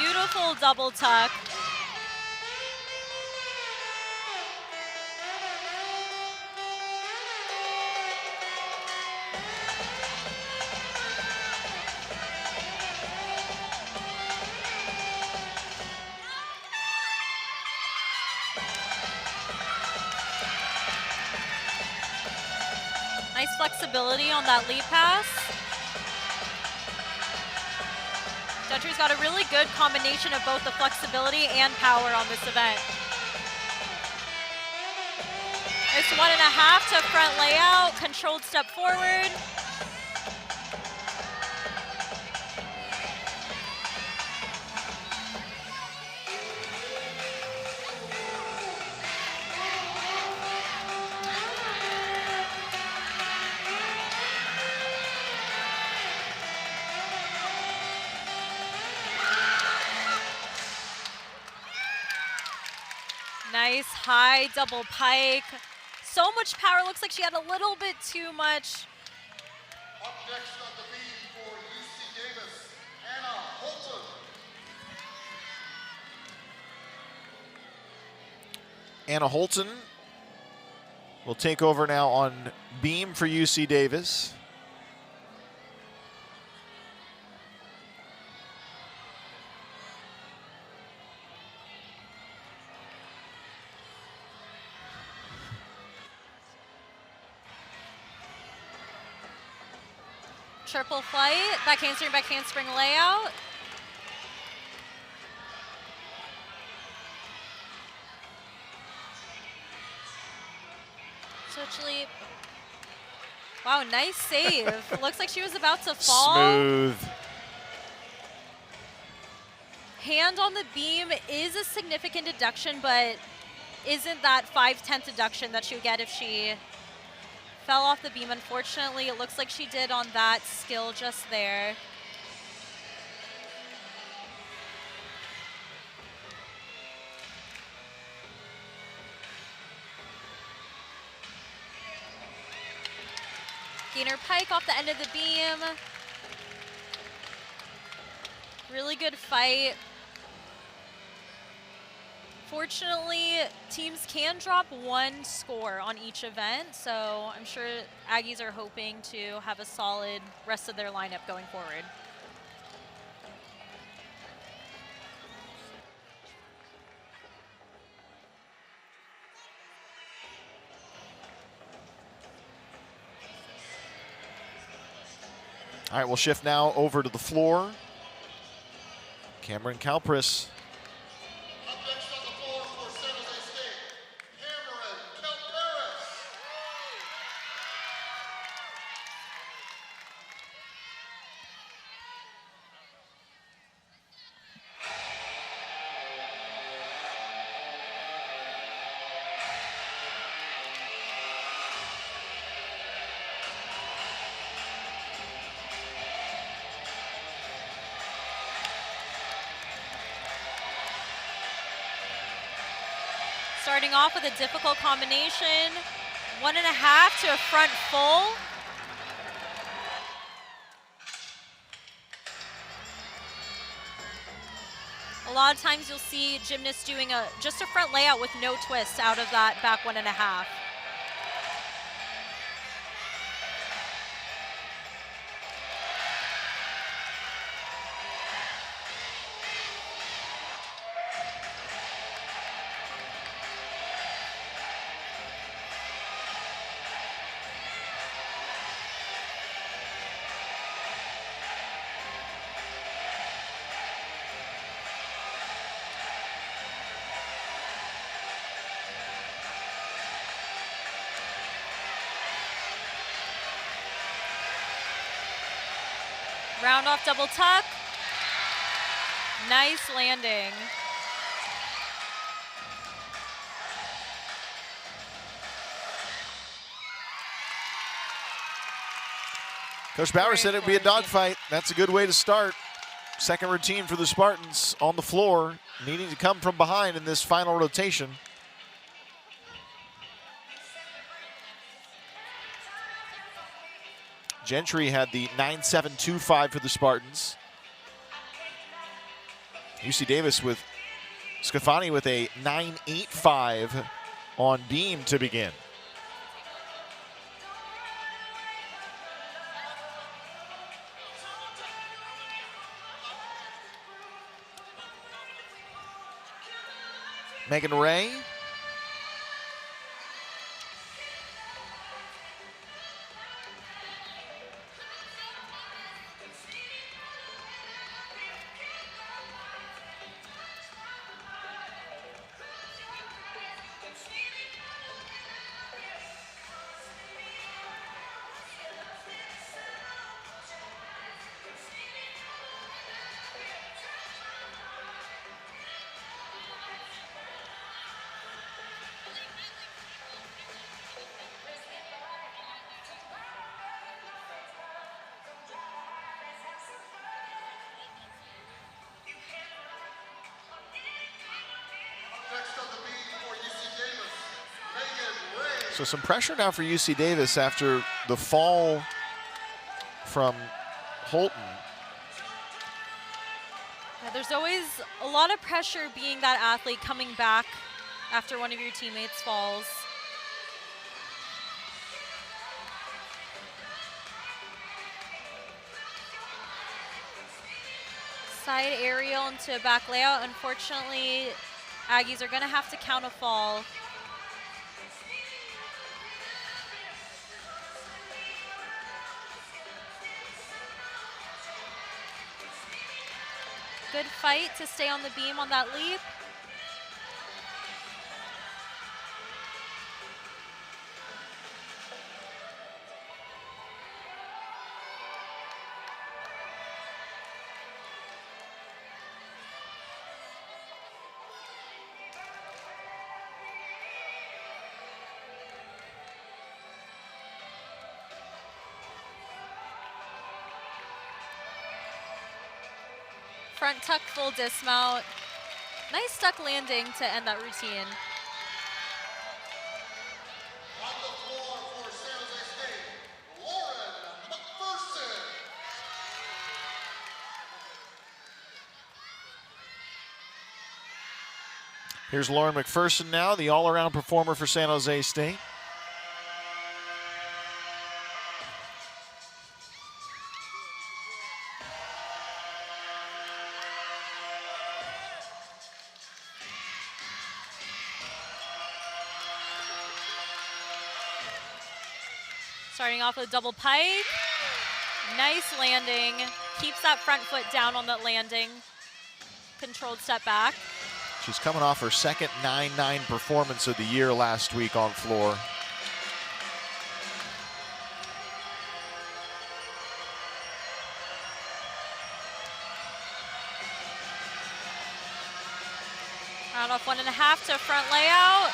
Beautiful double tuck. Nice flexibility on that lead pass. Gentry's got a really good combination of both the flexibility and power on this event. Nice 1.5 to front layout, controlled step forward. Nice high double pike. So much power, looks like she had a little bit too much. Up next on the beam for UC Davis, Anna Holton. Anna Holton will take over now on beam for UC Davis. Triple flight, back handspring layout. Switch leap. Wow, nice save. Looks like she was about to fall. Smooth. Hand on the beam is a significant deduction, but isn't that 5/10 deduction that she would get if she fell off the beam. Unfortunately, it looks like she did on that skill just there. gainer pike off the end of the beam. Really good fight. Fortunately, teams can drop one score on each event, so I'm sure Aggies are hoping to have a solid rest of their lineup going forward. All right, we'll shift now over to the floor. Cameron Calpris. Up next on the floor for San Jose State, Cameron Calpris. Starting off with a difficult combination, 1.5 to a front full. A lot of times you'll see gymnasts doing just a front layout with no twist out of that back 1.5. Round off double tuck. Nice landing. Coach Bauer Very said it would be a encouraging. dogfight. That's a good way to start. Second routine for the Spartans on the floor, needing to come from behind in this final rotation. Gentry had the 9.725 for the Spartans. UC Davis with Scafani with a 9.85 on beam to begin. Megan Ray. Next on the beat for UC Davis, Megan Ray. So some pressure now for UC Davis after the fall from Holton. Yeah, there's always a lot of pressure being that athlete coming back after one of your teammates falls. Side aerial into a back layout. Unfortunately, Aggies are going to have to count a fall. Good fight to stay on the beam on that leap. Front tuck full dismount. Nice duck landing to end that routine. On the floor for San Jose State, Lauren Here's Lauren McPherson now, the all-around performer for San Jose State. Starting off with a double pike. Nice landing. Keeps that front foot down on that landing. Controlled step back. She's coming off her second 9-9 performance of the year last week on floor. Round off 1.5 to front layout.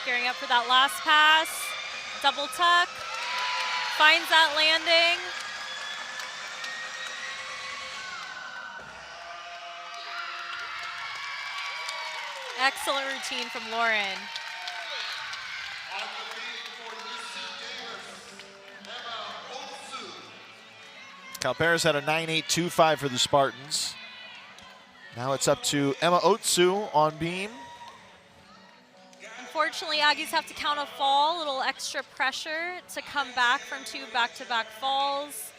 Gearing up for that last pass. Double tuck. Finds that landing. Excellent routine from Lauren. On the field for UC Davis, Emma Otsu. Calperas had a 9.825 for the Spartans. Now it's up to Emma Otsu on beam. Unfortunately, Aggies have to count a fall, a little extra pressure to come back from 2 back-to-back falls.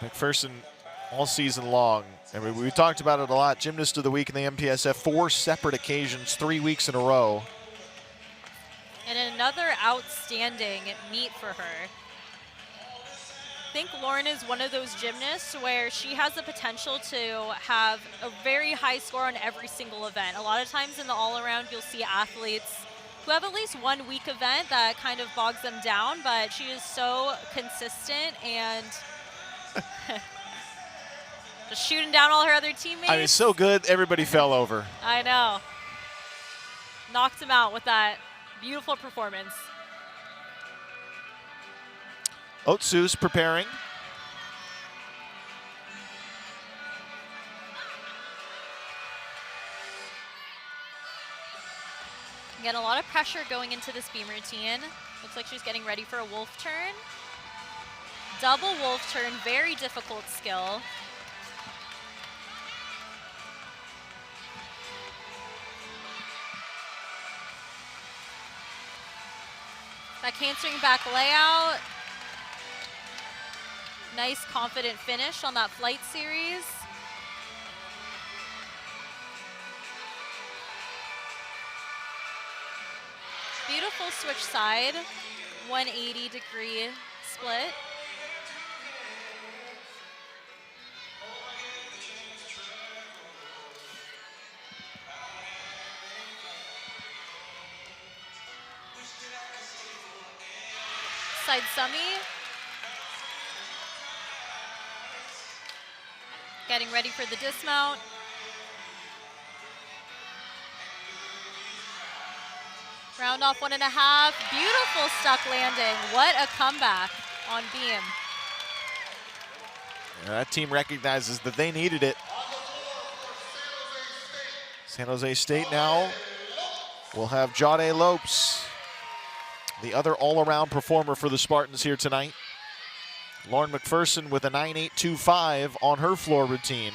McPherson all season long, and we talked about it a lot. Gymnast of the week in the MPSF, 4 separate occasions, 3 weeks in a row. And another outstanding meet for her. I think Lauren is one of those gymnasts where she has the potential to have a very high score on every single event. A lot of times in the all-around, you'll see athletes who have at least one weak event that kind of bogs them down, but she is so consistent and just shooting down all her other teammates. I mean, so good, everybody fell over. I know. Knocked him out with that beautiful performance. Otsu's preparing. Getting a lot of pressure going into this beam routine. Looks like she's getting ready for a wolf turn. Double wolf turn, very difficult skill. That cantering back layout. Nice confident finish on that flight series. Beautiful switch side, 180-degree split. Side summy. Getting ready for the dismount. Round off 1.5. Beautiful stuck landing. What a comeback on beam. That team recognizes that they needed it. San Jose State now will have Jade Lopes, the other all-around performer for the Spartans here tonight. Lauren McPherson with a 9.825 on her floor routine.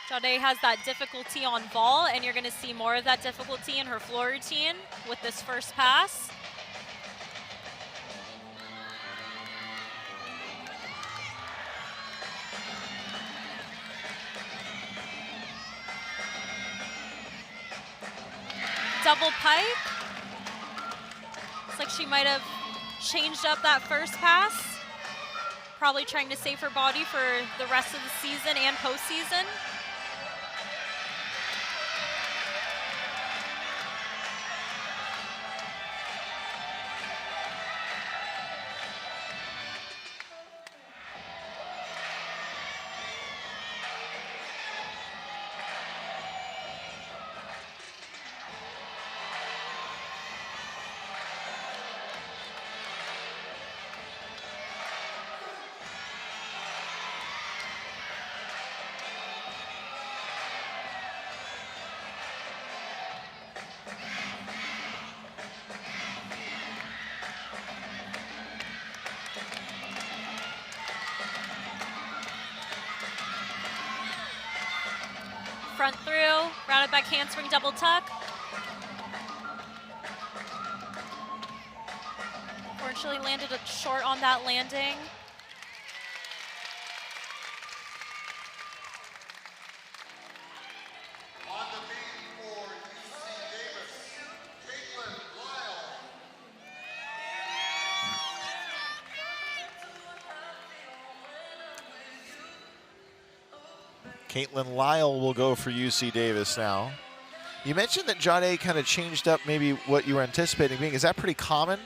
Jade has that difficulty on ball, and you're going to see more of that difficulty in her floor routine with this first pass. Double pike. Looks like she might have changed up that first pass. Probably trying to save her body for the rest of the season and postseason. front through, rounded back handspring double tuck. Fortunately landed it short on that landing. On the beam for UC Davis, Caitlin Lyle. Caitlin Lyle will go for UC Davis now. You mentioned that Jade kind of changed up maybe what you were anticipating being. Is that pretty common?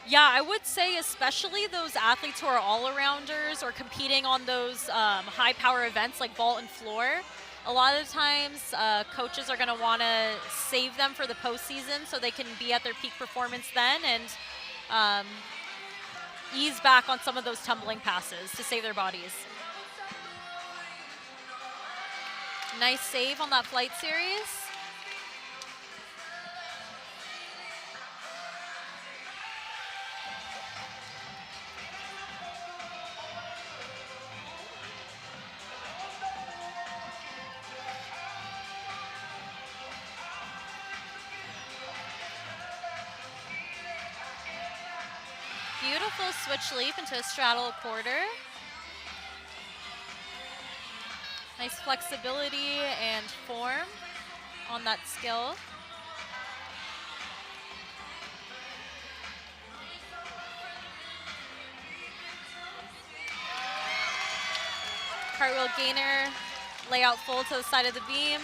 Yeah, I would say especially those athletes who are all-arounders or competing on those high-power events like vault and floor. A lot of the times, coaches are going to want to save them for the postseason so they can be at their peak performance then and ease back on some of those tumbling passes to save their bodies. Nice save on that flight series. Beautiful switch leap into a straddle quarter. Nice flexibility and form on that skill. Cartwheel gainer, layout full to the side of the beam.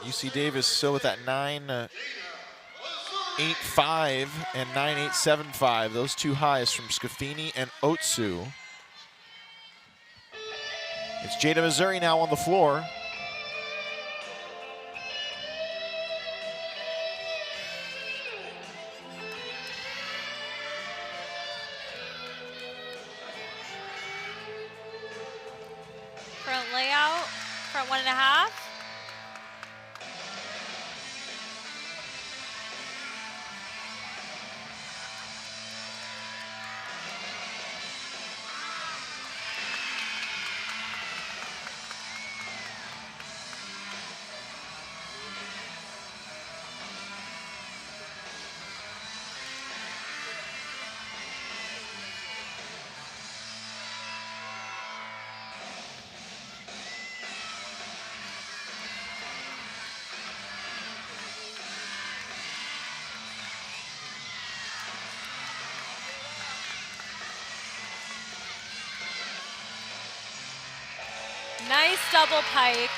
UC Davis still with that 9.85 and 9.875. Those two highest from Scafini and Otsu. It's Jada Missouri now on the floor. Front layout, front 1.5. Nice double pike.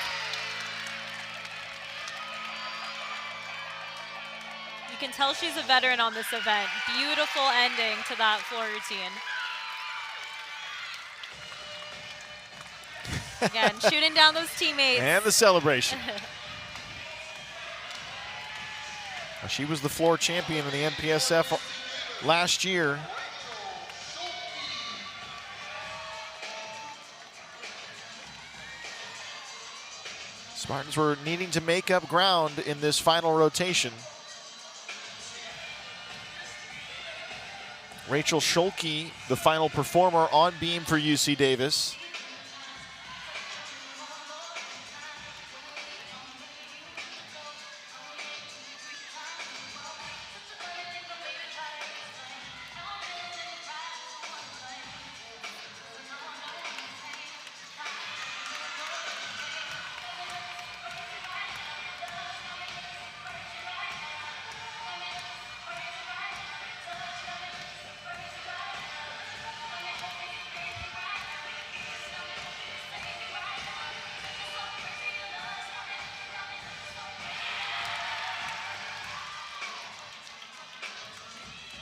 You can tell she's a veteran on this event. Beautiful ending to that floor routine. Again, shooting down those teammates. And the celebration. She was the floor champion in the NPSF last year. Spartans were needing to make up ground in this final rotation. Rachel Schulke, the final performer on beam for UC Davis.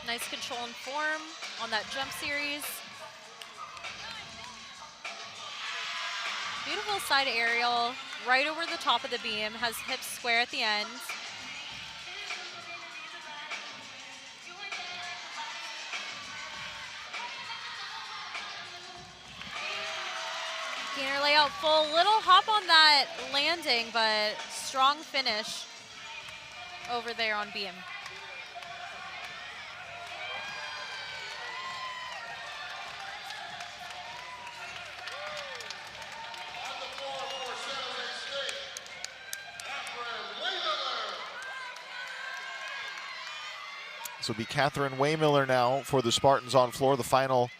Nice control and form on that jump series. Beautiful side aerial, right over the top of the beam, has hips square at the end. Gainer layout full, little hop on that landing, but strong finish over there on beam. This will be Catherine Waymiller now for the Spartans on floor, the final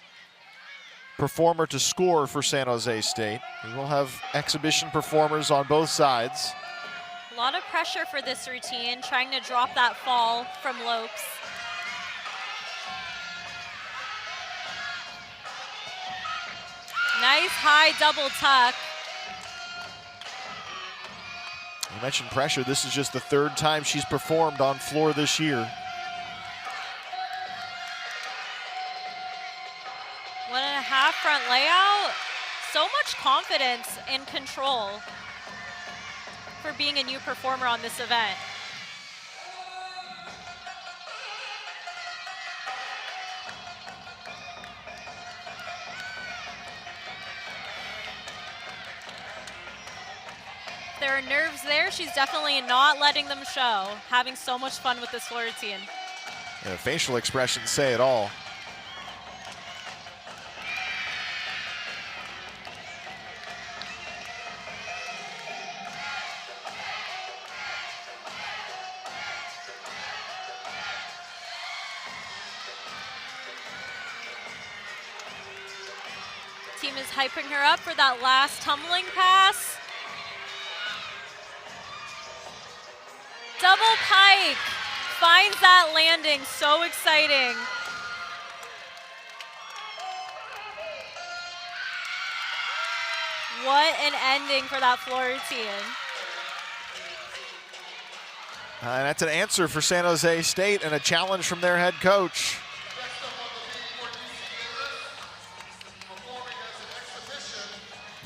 performer to score for San Jose State. We will have exhibition performers on both sides. A lot of pressure for this routine, trying to drop that fall from Lopes. Nice high double tuck. You mentioned pressure. This is just the third time she's performed on floor this year. 1.5 front layout. So much confidence and control for being a new performer on this event. If there are nerves there, she's definitely not letting them show. Having so much fun with this floor routine. Yeah, facial expressions say it all. Team is hyping her up for that last tumbling pass. Double pike, finds that landing, so exciting. What an ending for that floor routine. And that's an answer for San Jose State and a challenge from their head coach.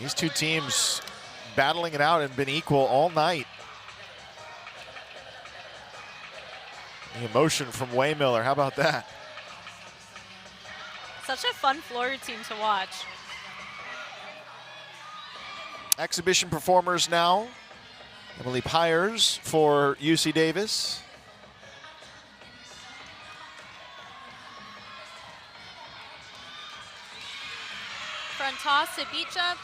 These two teams battling it out and been equal all night. The emotion from Waymiller, how about that? Such a fun floor routine to watch. Exhibition performers now. Emily Pyers for UC Davis. Front toss to beat jump.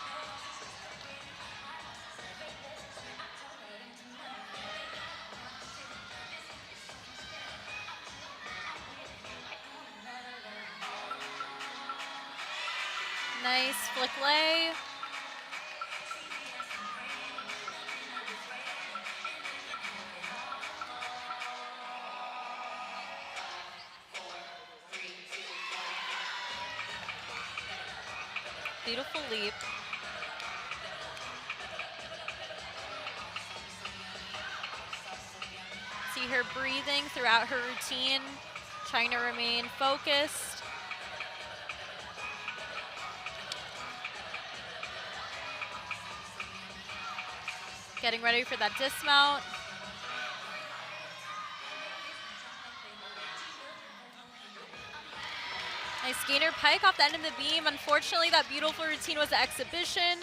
Nice flick lay. Beautiful leap. See her breathing throughout her routine, trying to remain focused. Getting ready for that dismount. Nice gainer pike off the end of the beam. Unfortunately, that beautiful routine was an exhibition.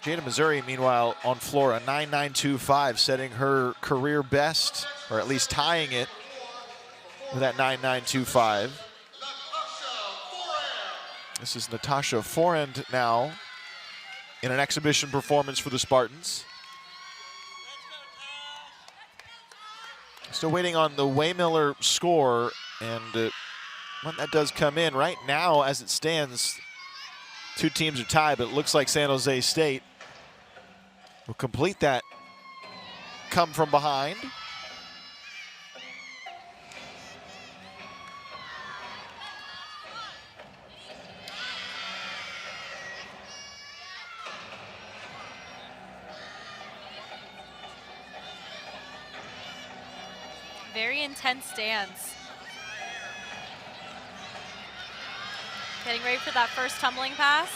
Jada Missouri, meanwhile, on floor, a 9.925, setting her career best, or at least tying it with that 9.925. This is Natasha Forend now in an exhibition performance for the Spartans. Still waiting on the Waymiller score, and when that does come in, right now as it stands, two teams are tied, but it looks like San Jose State will complete that come from behind. Very intense stance. Getting ready for that first tumbling pass.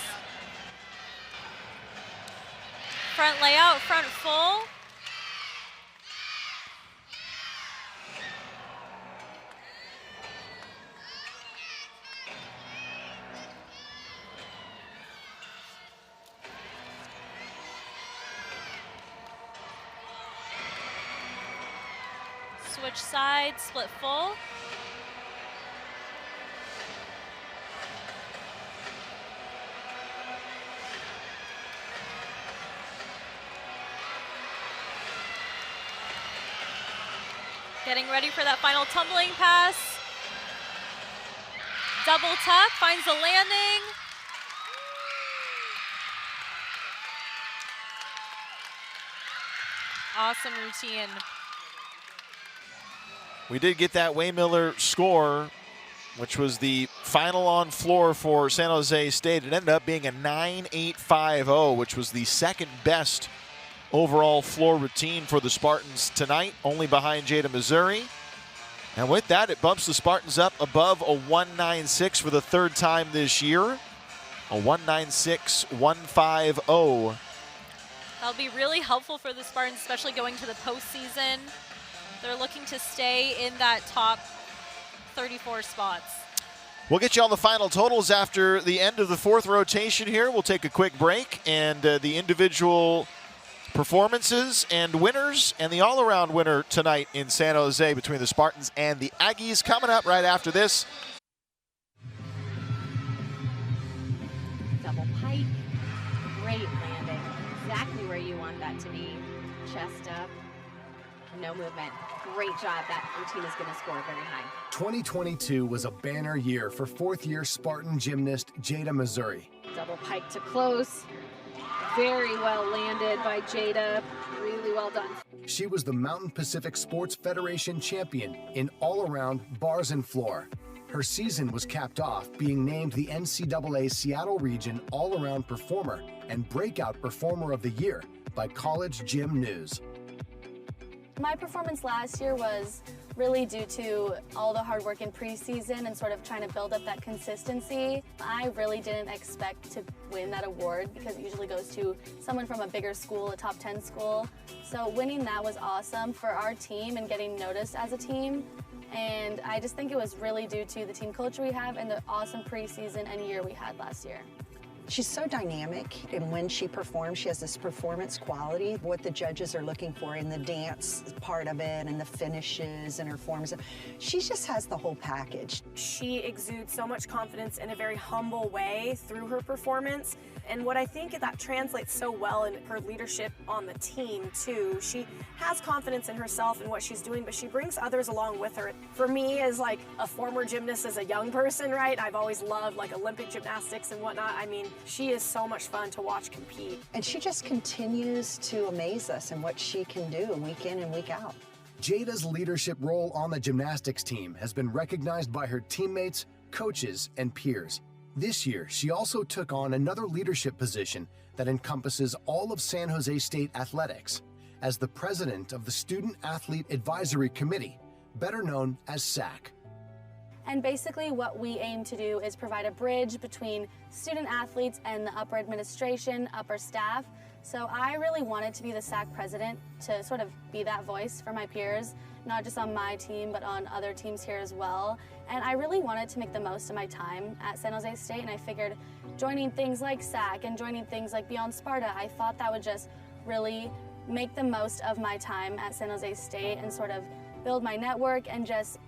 Front layout, front full. Switch sides, split full. Getting ready for that final tumbling pass. Double tuck, finds the landing. Awesome routine. We did get that Waymiller score, which was the final on floor for San Jose State. It ended up being a 9.850, which was the second best overall floor routine for the Spartans tonight, only behind Jada, Missouri. And with that, it bumps the Spartans up above a 196 for the third time this year. A 196.150. That'll be really helpful for the Spartans, especially going to the postseason. They're looking to stay in that top 34 spots. We'll get you on the final totals after the end of the fourth rotation here. We'll take a quick break, and the individual performances and winners and the all-around winner tonight in San Jose between the Spartans and the Aggies coming up right after this. Double pike, great landing, exactly where you want that to be. Chest up, no movement. Great job. That routine is going to score very high. 2022 was a banner year for fourth-year Spartan gymnast Jada, Missouri. Double pike to close. Very well landed by Jada. Really well done. She was the Mountain Pacific Sports Federation champion in all-around bars and floor. Her season was capped off being named the NCAA Seattle Region All-Around Performer and Breakout Performer of the Year by College Gym News. My performance last year was really due to all the hard work in preseason and sort of trying to build up that consistency. I really didn't expect to win that award because it usually goes to someone from a bigger school, a top 10 school. So winning that was awesome for our team and getting noticed as a team. And I just think it was really due to the team culture we have and the awesome preseason and year we had last year. She's so dynamic, and when she performs, she has this performance quality, what the judges are looking for in the dance part of it and the finishes and her forms. She just has the whole package. She exudes so much confidence in a very humble way through her performance. And what I think that translates so well in her leadership on the team, too. She has confidence in herself and what she's doing, but she brings others along with her. For me, as like a former gymnast as a young person, right, I've always loved like Olympic gymnastics and whatnot. I mean, she is so much fun to watch compete. And she just continues to amaze us in what she can do week in and week out. Jada's leadership role on the gymnastics team has been recognized by her teammates, coaches, and peers. This year, she also took on another leadership position that encompasses all of San Jose State athletics as the president of the Student Athlete Advisory Committee, better known as SAC. And basically what we aim to do is provide a bridge between student athletes and the upper administration, upper staff. So I really wanted to be the SAC president to sort of be that voice for my peers, not just on my team, but on other teams here as well. And I really wanted to make the most of my time at San Jose State, and I figured joining things like SAC and joining things like Beyond Sparta, I thought that would just really make the most of my time at San Jose State and sort of build my network and just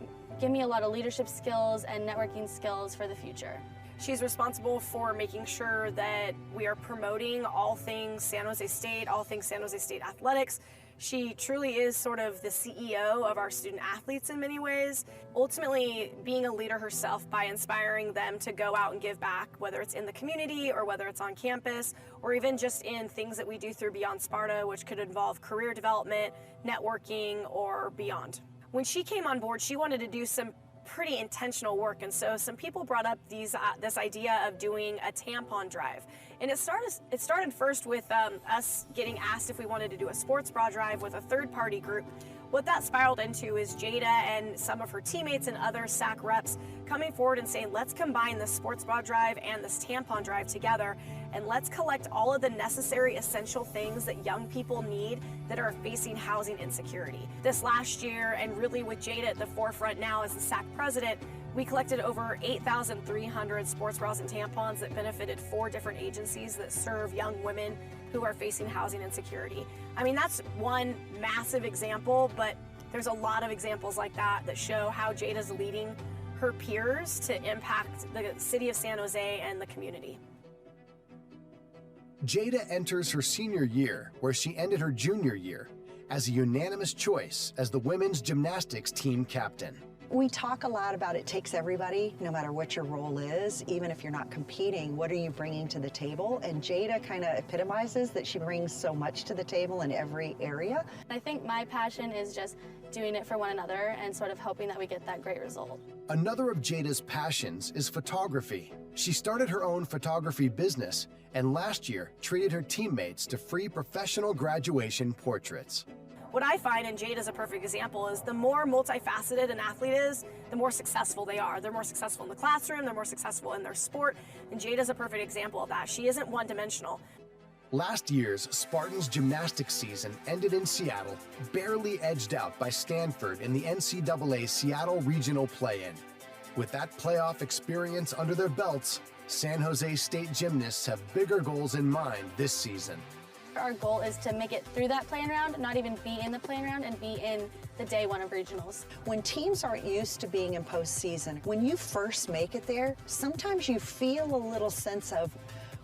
give me a lot of leadership skills and networking skills for the future. She's responsible for making sure that we are promoting all things San Jose State, all things San Jose State athletics. She truly is sort of the CEO of our student athletes in many ways, ultimately being a leader herself by inspiring them to go out and give back, whether it's in the community or whether it's on campus, or even just in things that we do through Beyond Sparta, which could involve career development, networking, or beyond. When she came on board, she wanted to do some pretty intentional work, and so some people brought up this idea of doing a tampon drive. And it started first with us getting asked if we wanted to do a sports bra drive with a third-party group. What that spiraled into is Jada and some of her teammates and other SAC reps coming forward and saying, let's combine this sports bra drive and this tampon drive together, and let's collect all of the necessary essential things that young people need that are facing housing insecurity. This last year, and really with Jada at the forefront now as the SAC president, we collected over 8,300 sports bras and tampons that benefited 4 different agencies that serve young women who are facing housing insecurity. I mean, that's one massive example, but there's a lot of examples like that that show how Jada's leading her peers to impact the city of San Jose and the community. Jada enters her senior year, where she ended her junior year, as a unanimous choice as the women's gymnastics team captain. We talk a lot about it takes everybody, no matter what your role is, even if you're not competing, what are you bringing to the table? And Jada kind of epitomizes that she brings so much to the table in every area. I think my passion is just doing it for one another and sort of hoping that we get that great result. Another of Jada's passions is photography. She started her own photography business and last year treated her teammates to free professional graduation portraits. What I find, and Jade is a perfect example, is the more multifaceted an athlete is, the more successful they are. They're more successful in the classroom, they're more successful in their sport, and Jade is a perfect example of that. She isn't one-dimensional. Last year's Spartans gymnastics season ended in Seattle, barely edged out by Stanford in the NCAA Seattle Regional Play-In. With that playoff experience under their belts, San Jose State gymnasts have bigger goals in mind this season. Our goal is to make it through that play-in round, not even be in the play-in round, and be in the day one of regionals. When teams aren't used to being in postseason, when you first make it there, sometimes you feel a little sense of,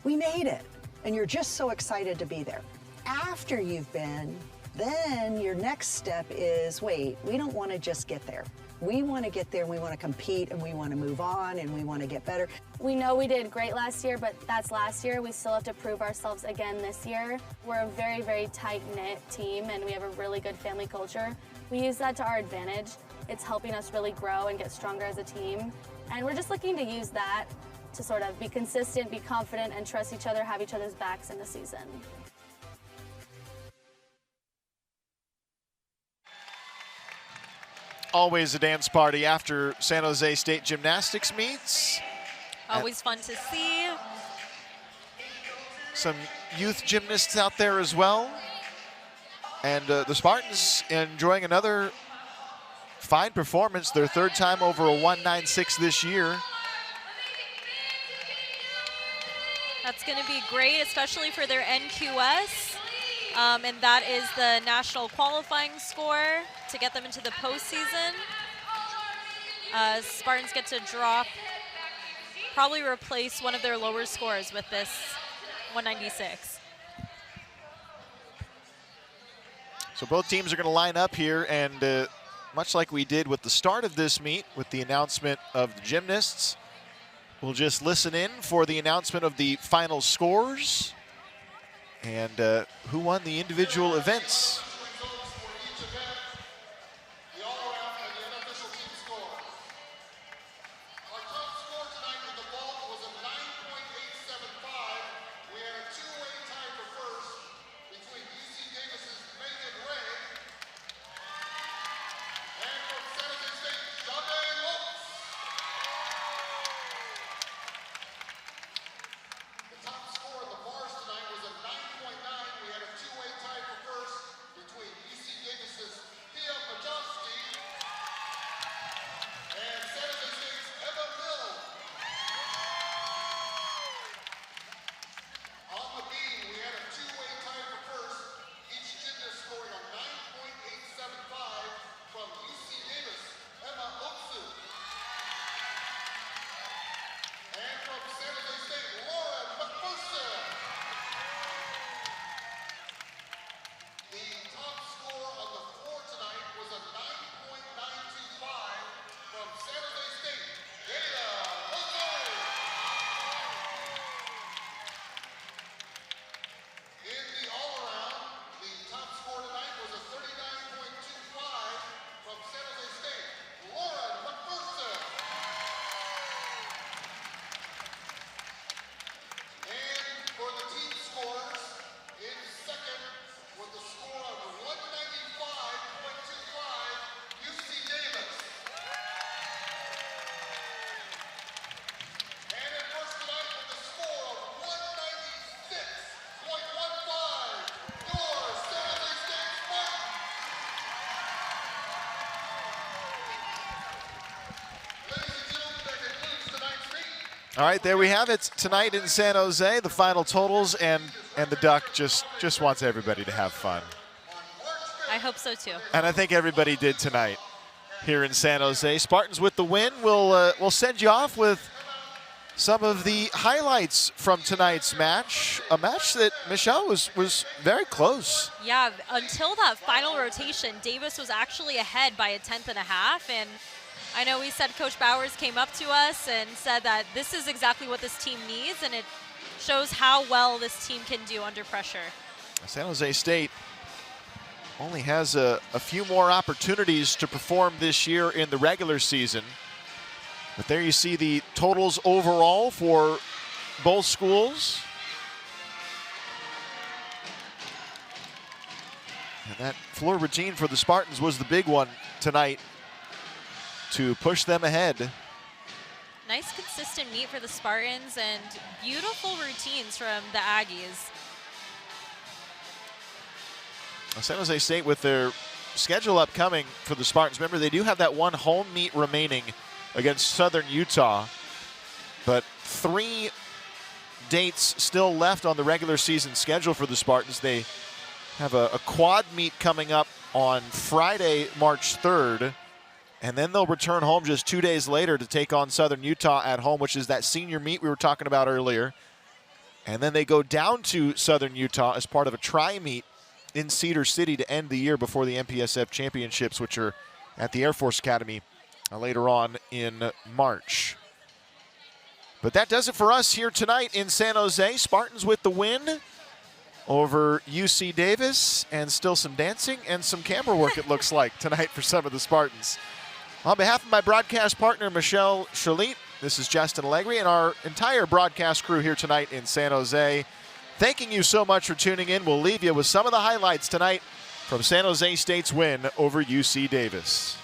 we made it, and you're just so excited to be there. After you've been, then your next step is, wait, we don't want to just get there. We want to get there, and we want to compete, and we want to move on, and we want to get better. We know we did great last year, but that's last year. We still have to prove ourselves again this year. We're a very, very tight-knit team, and we have a really good family culture. We use that to our advantage. It's helping us really grow and get stronger as a team. And we're just looking to use that to sort of be consistent, be confident, and trust each other, have each other's backs in the season. Always a dance party after San Jose State gymnastics meets. Always fun to see. Some youth gymnasts out there as well. And the Spartans enjoying another fine performance, their third time over a 196 this year. That's going to be great, especially for their NQS. And that is the national qualifying score to get them into the postseason. Spartans get to drop, probably replace one of their lower scores with this 196. So both teams are going to line up here, and much like we did with the start of this meet with the announcement of the gymnasts, we'll just listen in for the announcement of the final scores and who won the individual events. All right, there we have it tonight in San Jose, the final totals, and the Duck just wants everybody to have fun. I hope so too. And I think everybody did tonight here in San Jose. Spartans with the win. We'll send you off with some of the highlights from tonight's match. A match that, Michelle, was very close. Yeah, until that final rotation, Davis was actually ahead by a 10th and a half. And I know we said Coach Bowers came up to us and said that this is exactly what this team needs, and it shows how well this team can do under pressure. San Jose State only has a few more opportunities to perform this year in the regular season. But there you see the totals overall for both schools. And that floor routine for the Spartans was the big one tonight to push them ahead. Nice consistent meet for the Spartans and beautiful routines from the Aggies. San Jose State with their schedule upcoming for the Spartans. Remember, they do have that one home meet remaining against Southern Utah, but 3 dates still left on the regular season schedule for the Spartans. They have a quad meet coming up on Friday, March 3rd, and then they'll return home just 2 days later to take on Southern Utah at home, which is that senior meet we were talking about earlier. And then they go down to Southern Utah as part of a tri-meet in Cedar City to end the year before the MPSF championships, which are at the Air Force Academy later on in March. But that does it for us here tonight in San Jose. Spartans with the win over UC Davis, and still some dancing and some camera work, it looks like, tonight for some of the Spartans. On behalf of my broadcast partner, Michelle Chalit, this is Justin Allegri and our entire broadcast crew here tonight in San Jose. Thanking you so much for tuning in. We'll leave you with some of the highlights tonight from San Jose State's win over UC Davis.